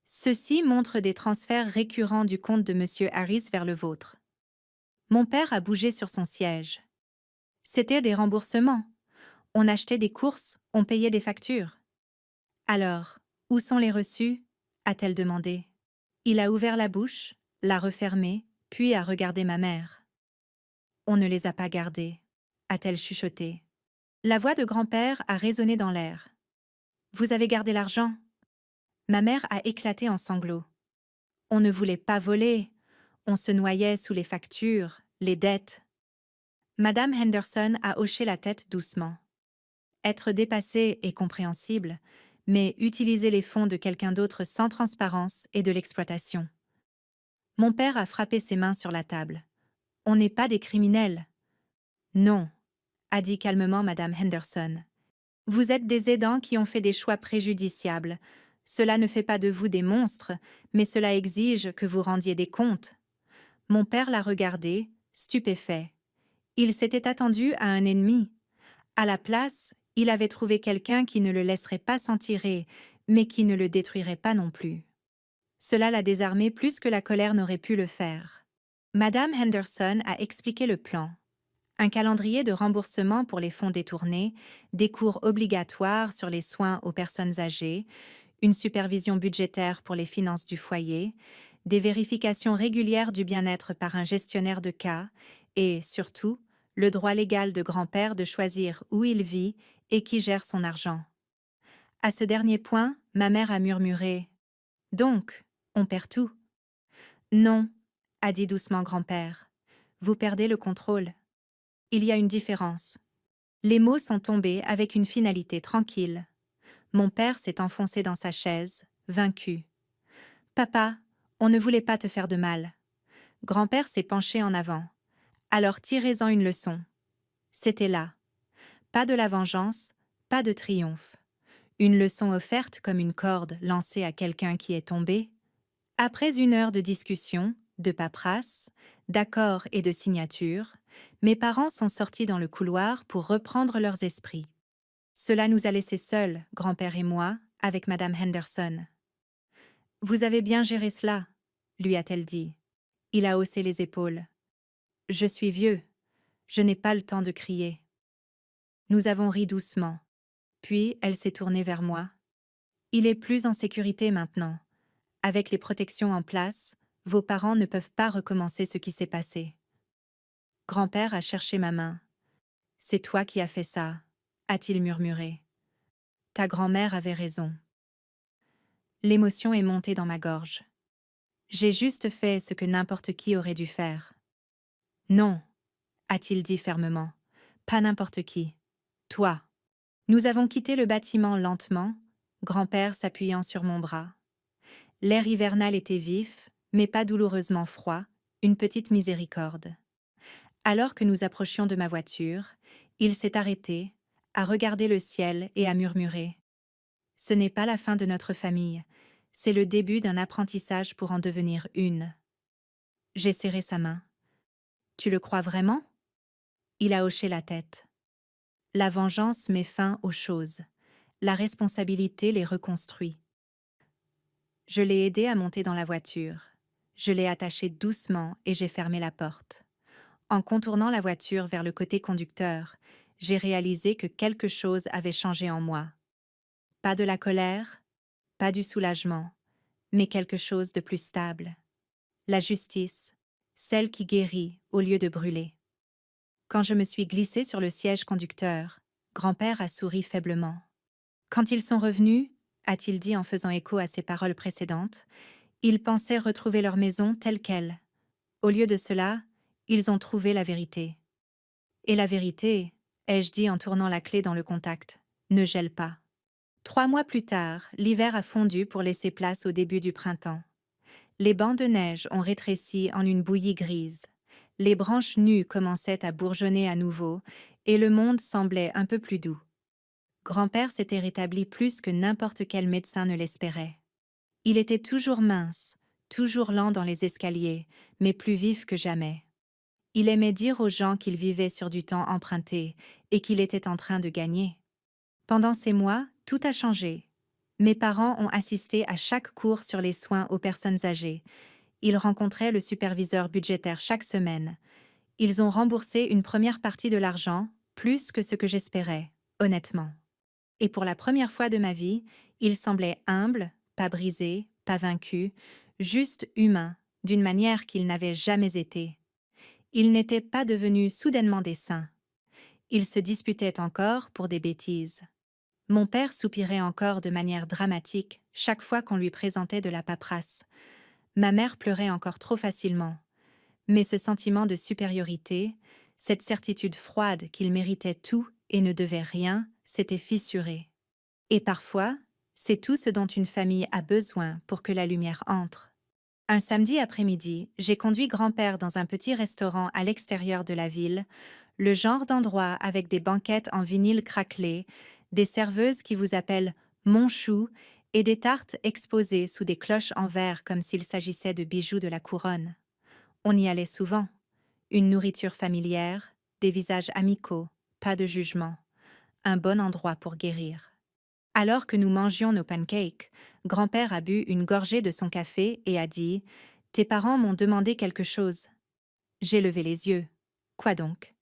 Ceux-ci montrent des transferts récurrents du compte de Monsieur Harris vers le vôtre. Mon père a bougé sur son siège. C'était des remboursements. On achetait des courses, on payait des factures. Alors, où sont les reçus? A-t-elle demandé. Il a ouvert la bouche, l'a refermée, puis a regardé ma mère. On ne les a pas gardés, a-t-elle chuchoté. La voix de grand-père a résonné dans l'air. Vous avez gardé l'argent? Ma mère a éclaté en sanglots. On ne voulait pas voler. On se noyait sous les factures, les dettes. Madame Henderson a hoché la tête doucement. Être dépassé est compréhensible, mais utiliser les fonds de quelqu'un d'autre sans transparence est de l'exploitation. Mon père a frappé ses mains sur la table. On n'est pas des criminels. Non, a dit calmement Madame Henderson. Vous êtes des aidants qui ont fait des choix préjudiciables. Cela ne fait pas de vous des monstres, mais cela exige que vous rendiez des comptes. Mon père l'a regardé, stupéfait. Il s'était attendu à un ennemi. À la place, il avait trouvé quelqu'un qui ne le laisserait pas s'en tirer, mais qui ne le détruirait pas non plus. Cela l'a désarmé plus que la colère n'aurait pu le faire. Madame Henderson a expliqué le plan. Un calendrier de remboursement pour les fonds détournés, des cours obligatoires sur les soins aux personnes âgées, une supervision budgétaire pour les finances du foyer, des vérifications régulières du bien-être par un gestionnaire de cas et, surtout, le droit légal de grand-père de choisir où il vit et qui gère son argent. À ce dernier point, ma mère a murmuré « Donc, on perd tout ?» Non, a dit doucement grand-père. Vous perdez le contrôle. Il y a une différence. Les mots sont tombés avec une finalité tranquille. Mon père s'est enfoncé dans sa chaise, vaincu. Papa, on ne voulait pas te faire de mal. Grand-père s'est penché en avant. Alors tirez-en une leçon. C'était là. Pas de la vengeance, pas de triomphe. Une leçon offerte comme une corde lancée à quelqu'un qui est tombé. Après 1 heure de discussion, de paperasse, d'accords et de signatures, mes parents sont sortis dans le couloir pour reprendre leurs esprits. Cela nous a laissés seuls, grand-père et moi, avec Madame Henderson. « Vous avez bien géré cela », lui a-t-elle dit. Il a haussé les épaules. « Je suis vieux. Je n'ai pas le temps de crier. » Nous avons ri doucement. Puis elle s'est tournée vers moi. « Il est plus en sécurité maintenant. Avec les protections en place, vos parents ne peuvent pas recommencer ce qui s'est passé. » Grand-père a cherché ma main. « C'est toi qui as fait ça, » a-t-il murmuré. « Ta grand-mère avait raison. » L'émotion est montée dans ma gorge. J'ai juste fait ce que n'importe qui aurait dû faire. Non, a-t-il dit fermement. Pas n'importe qui. Toi. Nous avons quitté le bâtiment lentement, grand-père s'appuyant sur mon bras. L'air hivernal était vif, mais pas douloureusement froid, une petite miséricorde. Alors que nous approchions de ma voiture, il s'est arrêté, a regardé le ciel et a murmuré. Ce n'est pas la fin de notre famille, c'est le début d'un apprentissage pour en devenir une. J'ai serré sa main. Tu le crois vraiment? Il a hoché la tête. La vengeance met fin aux choses. La responsabilité les reconstruit. Je l'ai aidé à monter dans la voiture. Je l'ai attaché doucement et j'ai fermé la porte. En contournant la voiture vers le côté conducteur, j'ai réalisé que quelque chose avait changé en moi. Pas de la colère, pas du soulagement, mais quelque chose de plus stable. La justice, celle qui guérit au lieu de brûler. Quand je me suis glissée sur le siège conducteur, grand-père a souri faiblement. Quand ils sont revenus, a-t-il dit en faisant écho à ses paroles précédentes, ils pensaient retrouver leur maison telle qu'elle. Au lieu de cela, ils ont trouvé la vérité. Et la vérité, ai-je dit en tournant la clé dans le contact, ne gèle pas. 3 mois plus tard, l'hiver a fondu pour laisser place au début du printemps. Les bancs de neige ont rétréci en une bouillie grise. Les branches nues commençaient à bourgeonner à nouveau, et le monde semblait un peu plus doux. Grand-père s'était rétabli plus que n'importe quel médecin ne l'espérait. Il était toujours mince, toujours lent dans les escaliers, mais plus vif que jamais. Il aimait dire aux gens qu'il vivait sur du temps emprunté et qu'il était en train de gagner. Pendant ces mois, tout a changé. Mes parents ont assisté à chaque cours sur les soins aux personnes âgées. Ils rencontraient le superviseur budgétaire chaque semaine. Ils ont remboursé une première partie de l'argent, plus que ce que j'espérais, honnêtement. Et pour la première fois de ma vie, ils semblaient humbles, pas brisés, pas vaincus, juste humains, d'une manière qu'ils n'avaient jamais été. Ils n'étaient pas devenus soudainement des saints. Ils se disputaient encore pour des bêtises. Mon père soupirait encore de manière dramatique chaque fois qu'on lui présentait de la paperasse. Ma mère pleurait encore trop facilement. Mais ce sentiment de supériorité, cette certitude froide qu'il méritait tout et ne devait rien, s'était fissuré. Et parfois, c'est tout ce dont une famille a besoin pour que la lumière entre. Un samedi après-midi, j'ai conduit grand-père dans un petit restaurant à l'extérieur de la ville, le genre d'endroit avec des banquettes en vinyle craquelé, des serveuses qui vous appellent mon chou et des tartes exposées sous des cloches en verre comme s'il s'agissait de bijoux de la couronne. On y allait souvent. Une nourriture familière, des visages amicaux, pas de jugement. Un bon endroit pour guérir. Alors que nous mangions nos pancakes, grand-père a bu une gorgée de son café et a dit « Tes parents m'ont demandé quelque chose. » J'ai levé les yeux. Quoi donc?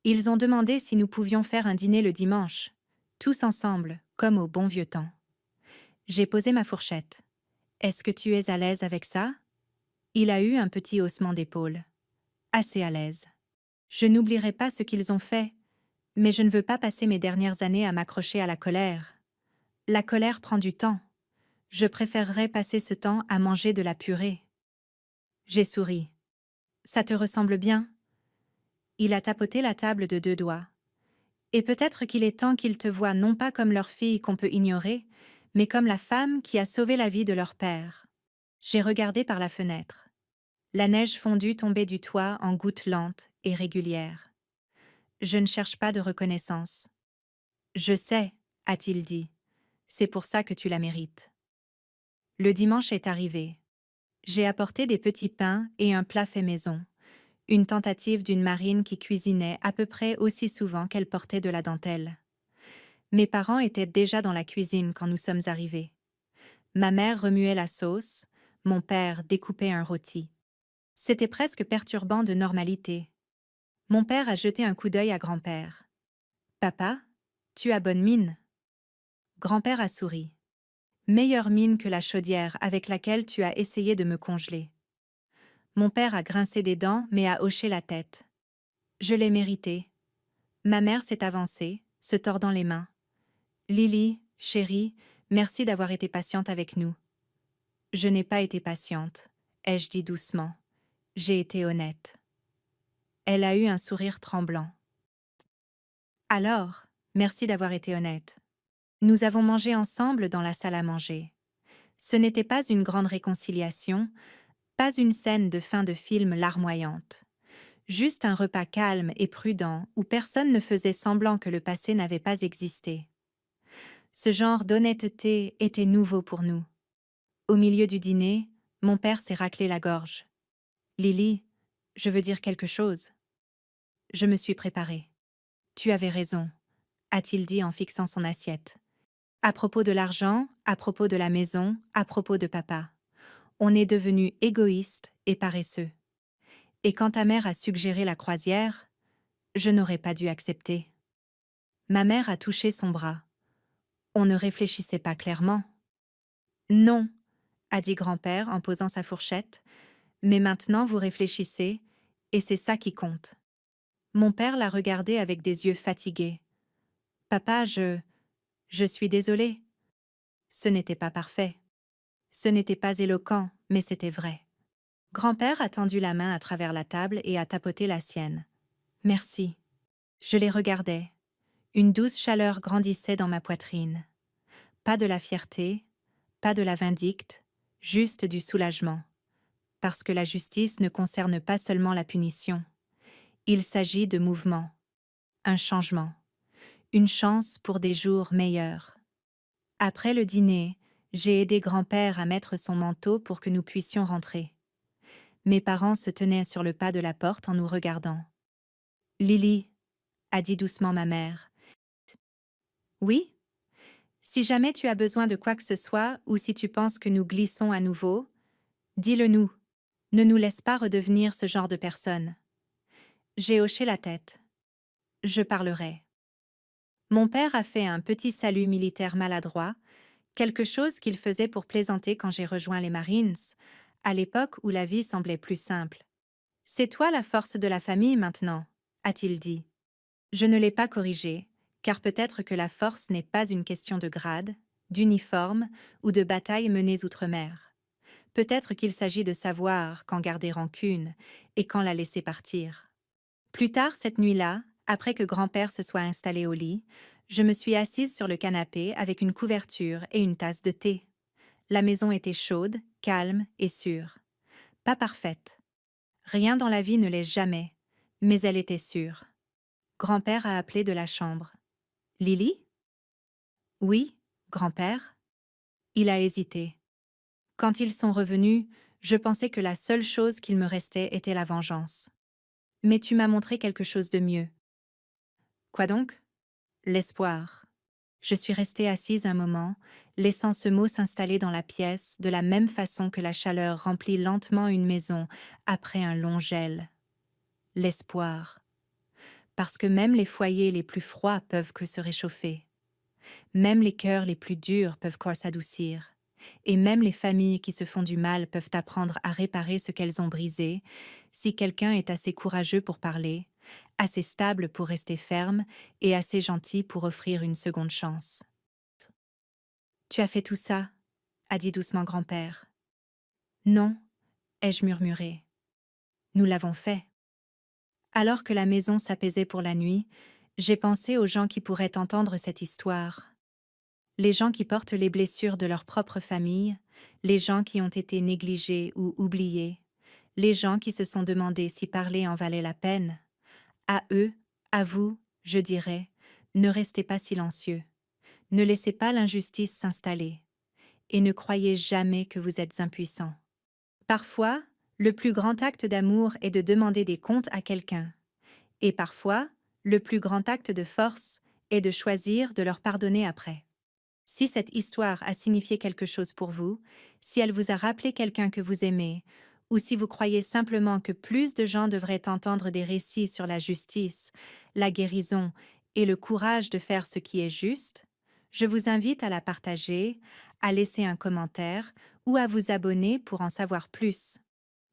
Ils ont demandé si nous pouvions faire un dîner le dimanche, tous ensemble, comme au bon vieux temps. J'ai posé ma fourchette. Est-ce que tu es à l'aise avec ça? Il a eu un petit haussement d'épaule. Assez à l'aise. Je n'oublierai pas ce qu'ils ont fait, mais je ne veux pas passer mes dernières années à m'accrocher à la colère. La colère prend du temps. Je préférerais passer ce temps à manger de la purée. J'ai souri. Ça te ressemble bien? Il a tapoté la table de 2 doigts. Et peut-être qu'il est temps qu'ils te voient non pas comme leur fille qu'on peut ignorer, mais comme la femme qui a sauvé la vie de leur père. J'ai regardé par la fenêtre. La neige fondue tombait du toit en gouttes lentes et régulières. Je ne cherche pas de reconnaissance. Je sais, a-t-il dit. C'est pour ça que tu la mérites. Le dimanche est arrivé. J'ai apporté des petits pains et un plat fait maison. Une tentative d'une marine qui cuisinait à peu près aussi souvent qu'elle portait de la dentelle. Mes parents étaient déjà dans la cuisine quand nous sommes arrivés. Ma mère remuait la sauce, mon père découpait un rôti. C'était presque perturbant de normalité. Mon père a jeté un coup d'œil à grand-père. « Papa, tu as bonne mine. » Grand-père a souri. « Meilleure mine que la chaudière avec laquelle tu as essayé de me congeler. » Mon père a grincé des dents mais a hoché la tête. « Je l'ai mérité. » Ma mère s'est avancée, se tordant les mains. « Lily, chérie, merci d'avoir été patiente avec nous. » Je n'ai pas été patiente, ai-je dit doucement. J'ai été honnête. Elle a eu un sourire tremblant. Alors, merci d'avoir été honnête. Nous avons mangé ensemble dans la salle à manger. Ce n'était pas une grande réconciliation, pas une scène de fin de film larmoyante. Juste un repas calme et prudent où personne ne faisait semblant que le passé n'avait pas existé. Ce genre d'honnêteté était nouveau pour nous. Au milieu du dîner, mon père s'est raclé la gorge. « Lily, je veux dire quelque chose. » Je me suis préparée. « Tu avais raison, » a-t-il dit en fixant son assiette. « À propos de l'argent, à propos de la maison, à propos de papa. On est devenus égoïstes et paresseux. Et quand ta mère a suggéré la croisière, je n'aurais pas dû accepter. » Ma mère a touché son bras. On ne réfléchissait pas clairement. « Non, » a dit grand-père en posant sa fourchette, « mais maintenant vous réfléchissez, et c'est ça qui compte. » Mon père l'a regardé avec des yeux fatigués. « Papa, je suis désolée. » Ce n'était pas parfait. Ce n'était pas éloquent, mais c'était vrai. Grand-père a tendu la main à travers la table et a tapoté la sienne. « Merci. » Je les regardais. Une douce chaleur grandissait dans ma poitrine. Pas de la fierté, pas de la vindicte, juste du soulagement. Parce que la justice ne concerne pas seulement la punition. Il s'agit de mouvement, un changement, une chance pour des jours meilleurs. Après le dîner, j'ai aidé grand-père à mettre son manteau pour que nous puissions rentrer. Mes parents se tenaient sur le pas de la porte en nous regardant. « Lily », a dit doucement ma mère. « Oui ? Si jamais tu as besoin de quoi que ce soit ou si tu penses que nous glissons à nouveau, dis-le nous. Ne nous laisse pas redevenir ce genre de personne. » J'ai hoché la tête. Je parlerai. Mon père a fait un petit salut militaire maladroit, quelque chose qu'il faisait pour plaisanter quand j'ai rejoint les Marines, à l'époque où la vie semblait plus simple. « C'est toi la force de la famille maintenant », a-t-il dit. Je ne l'ai pas corrigé, car peut-être que la force n'est pas une question de grade, d'uniforme ou de bataille menée outre-mer. Peut-être qu'il s'agit de savoir quand garder rancune et quand la laisser partir. Plus tard cette nuit-là, après que grand-père se soit installé au lit, je me suis assise sur le canapé avec une couverture et une tasse de thé. La maison était chaude, calme et sûre. Pas parfaite. Rien dans la vie ne l'est jamais, mais elle était sûre. Grand-père a appelé de la chambre. « Lily ?»« Oui, grand-père ?» Il a hésité. Quand ils sont revenus, je pensais que la seule chose qu'il me restait était la vengeance. « Mais tu m'as montré quelque chose de mieux. »« Quoi donc ?»« L'espoir. » Je suis restée assise un moment, laissant ce mot s'installer dans la pièce de la même façon que la chaleur remplit lentement une maison après un long gel. L'espoir. Parce que même les foyers les plus froids peuvent que se réchauffer. Même les cœurs les plus durs peuvent quoi s'adoucir. Et même les familles qui se font du mal peuvent apprendre à réparer ce qu'elles ont brisé, si quelqu'un est assez courageux pour parler, assez stable pour rester ferme et assez gentil pour offrir une seconde chance. « Tu as fait tout ça ?» a dit doucement grand-père. « Non, » ai-je murmuré. « Nous l'avons fait. » Alors que la maison s'apaisait pour la nuit, j'ai pensé aux gens qui pourraient entendre cette histoire. Les gens qui portent les blessures de leur propre famille, les gens qui ont été négligés ou oubliés, les gens qui se sont demandé si parler en valait la peine. À eux, à vous, je dirais, ne restez pas silencieux. Ne laissez pas l'injustice s'installer. Et ne croyez jamais que vous êtes impuissant. Parfois, le plus grand acte d'amour est de demander des comptes à quelqu'un. Et parfois, le plus grand acte de force est de choisir de leur pardonner après. Si cette histoire a signifié quelque chose pour vous, si elle vous a rappelé quelqu'un que vous aimez, ou si vous croyez simplement que plus de gens devraient entendre des récits sur la justice, la guérison et le courage de faire ce qui est juste, je vous invite à la partager, à laisser un commentaire ou à vous abonner pour en savoir plus.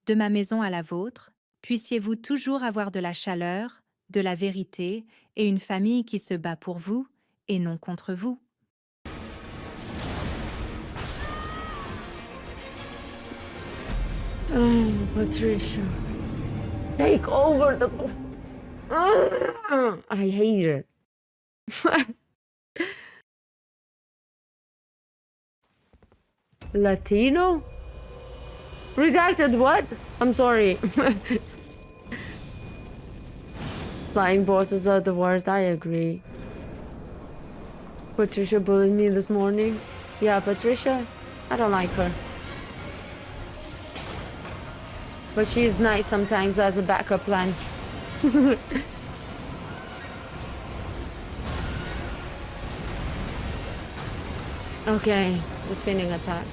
De ma maison à la vôtre, puissiez-vous toujours avoir de la chaleur, de la vérité et une famille qui se bat pour vous et non contre vous. Oh, Patricia. Take over the... I hate it. Latino? Redacted what? I'm sorry. Flying bosses are the worst, I agree. Patricia bullied me this morning. Yeah, Patricia, I don't like her. But she's nice sometimes as a backup plan. Okay, the spinning attack.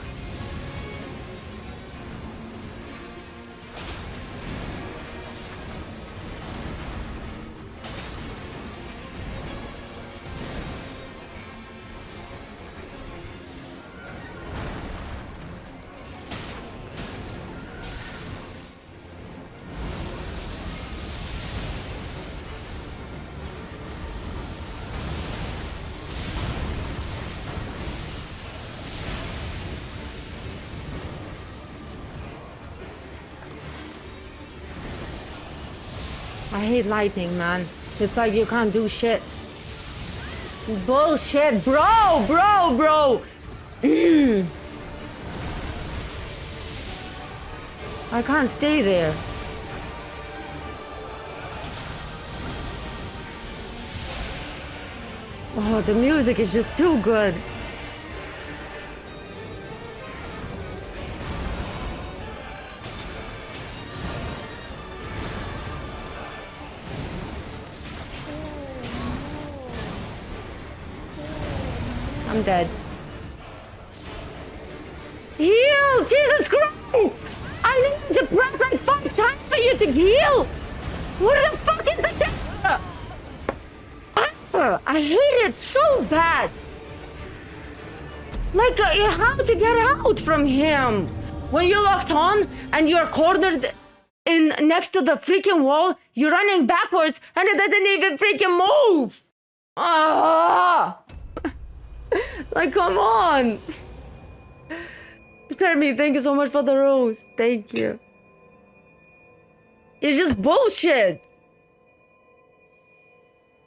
I hate lightning, man. It's like you can't do shit. Bullshit, bro. I can't stay there. Oh, the music is just too good. I'm dead. Heal! Jesus Christ! I need to press like 5 times for you to heal! What the fuck is the I hate it so bad! Like, how to get out from him? When you're locked on and you're cornered in next to the freaking wall, you're running backwards and it doesn't even freaking move! Ah! Like, come on! Sammy, thank you so much for the rose. Thank you. It's just bullshit.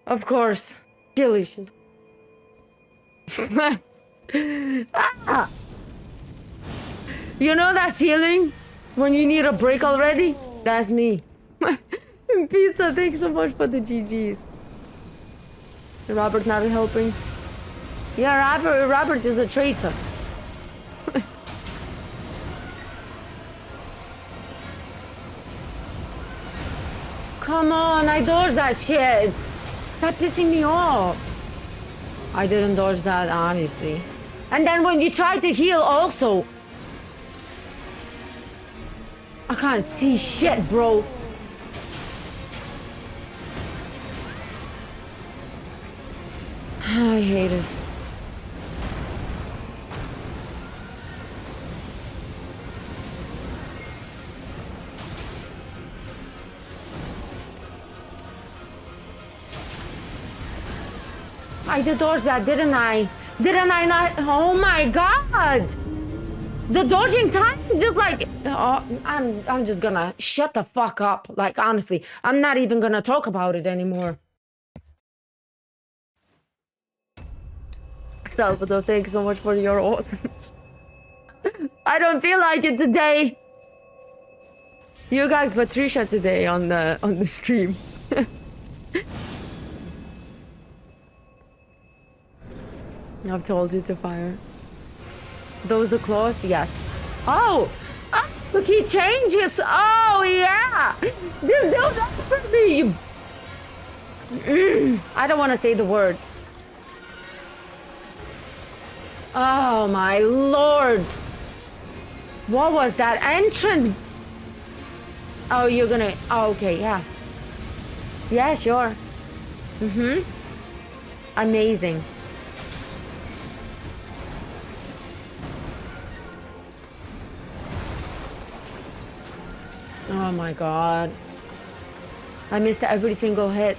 Of course. Kill issue. Ah! You know that feeling when you need a break already? That's me. Pizza, thanks so much for the GGs. Robert not helping. Yeah, Robert is a traitor. Come on, I dodged that shit. That pissing me off. I didn't dodge that, obviously. And then when you try to heal also. I can't see shit, bro. I hate it. I did dodge that, didn't I? Didn't I not? Oh my god! The dodging time is just like, oh, I'm just gonna shut the fuck up. Like, honestly, I'm not even gonna talk about it anymore. Salvador, thanks so much for your awesome. I don't feel like it today. You got Patricia today on the stream. I've told you to fire. Those the claws? Yes. Oh! Look, he changes! Oh, yeah! Just do that for me, you... I don't want to say the word. Oh, my lord! What was that entrance? Oh, you're gonna... Oh, okay, yeah. Yeah, sure. Mm-hmm. Amazing. Oh my god. I missed every single hit.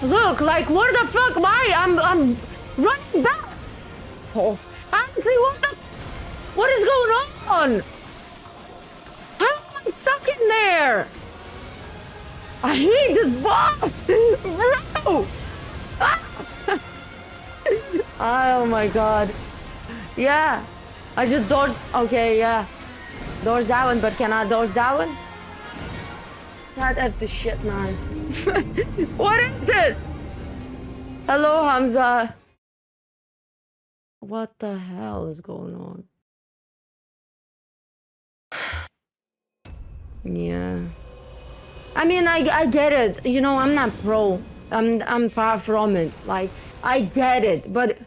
Look, like, where the fuck am I? I'm running back. Oh, honestly, what is going on? How am I stuck in there? I hate this boss, bro. Oh my god. Yeah, I just dodged. Okay, yeah, dodge that one, but can I dodge that one? God, F the shit, man. What is it? Hello, Hamza. What the hell is going on? Yeah. I mean, I get it. You know, I'm not pro. I'm far from it. Like, I get it, but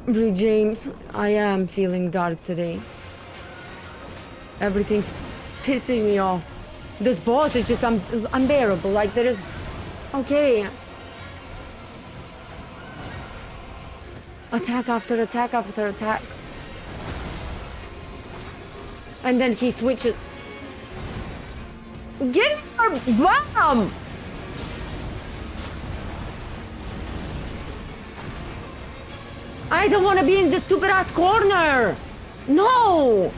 James, I am feeling dark today. Everything's pissing me off. This boss is just unbearable. Like, there is... Okay. Attack after attack after attack. And then he switches. Give her bomb! I don't want to be in this stupid ass corner. No!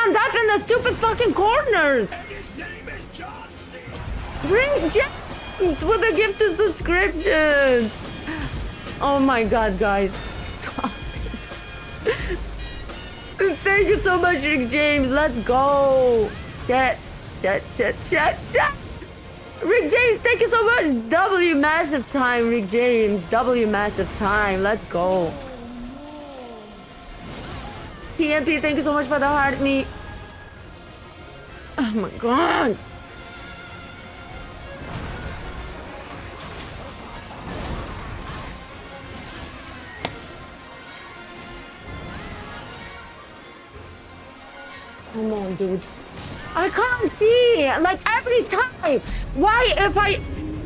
stand up in the stupid fucking corners. Rick James with a gift of subscriptions. Oh my god, guys. Stop it. Thank you so much, Rick James. Let's go. Chat. Rick James, thank you so much. W massive time, Rick James. W massive time. Let's go. PNP, thank you so much for the heart me. Oh my god. Come on, dude. I can't see. Like every time. Why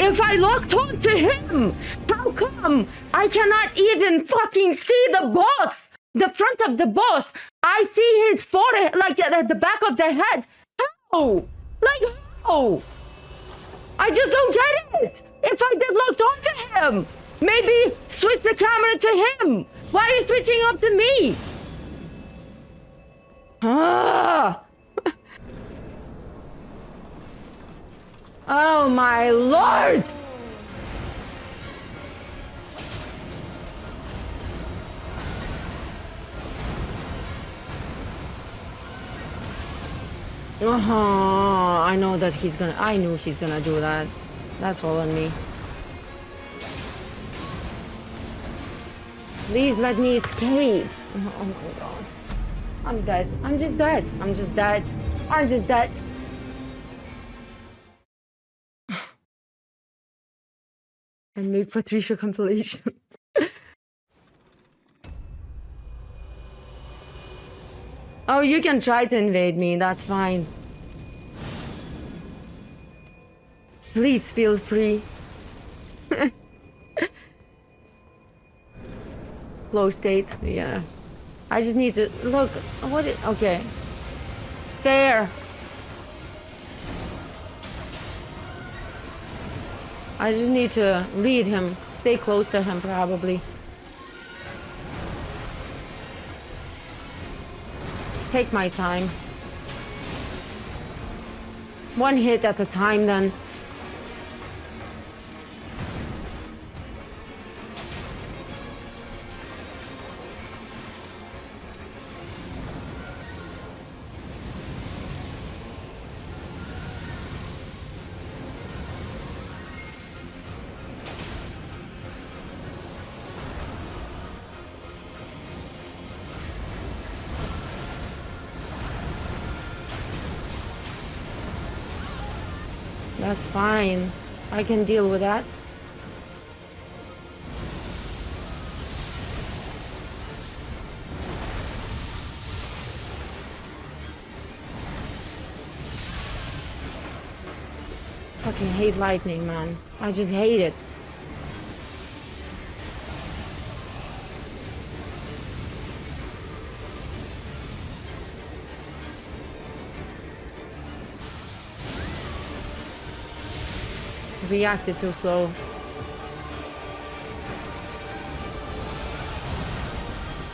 if I locked on to him? How come I cannot even fucking see the boss? The front of the boss. I see his forehead, like at the back of the head. How? Like how? I just don't get it. If I did locked on to him, maybe switch the camera to him. Why are you switching up to me? Ah. Oh my lord! I know that I knew she's gonna do that. That's all on me. Please let me escape. Oh my god. I'm dead. I'm just dead. I'm just dead. I'm just dead. And make Patricia compilation. Oh, you can try to invade me. That's fine. Please feel free. Flow state. Yeah. I just need to look. Okay. There. I just need to read him. Stay close to him, probably. Take my time. One hit at a time, then. That's fine. I can deal with that. Fucking hate lightning, man. I just hate it. Reacted too slow.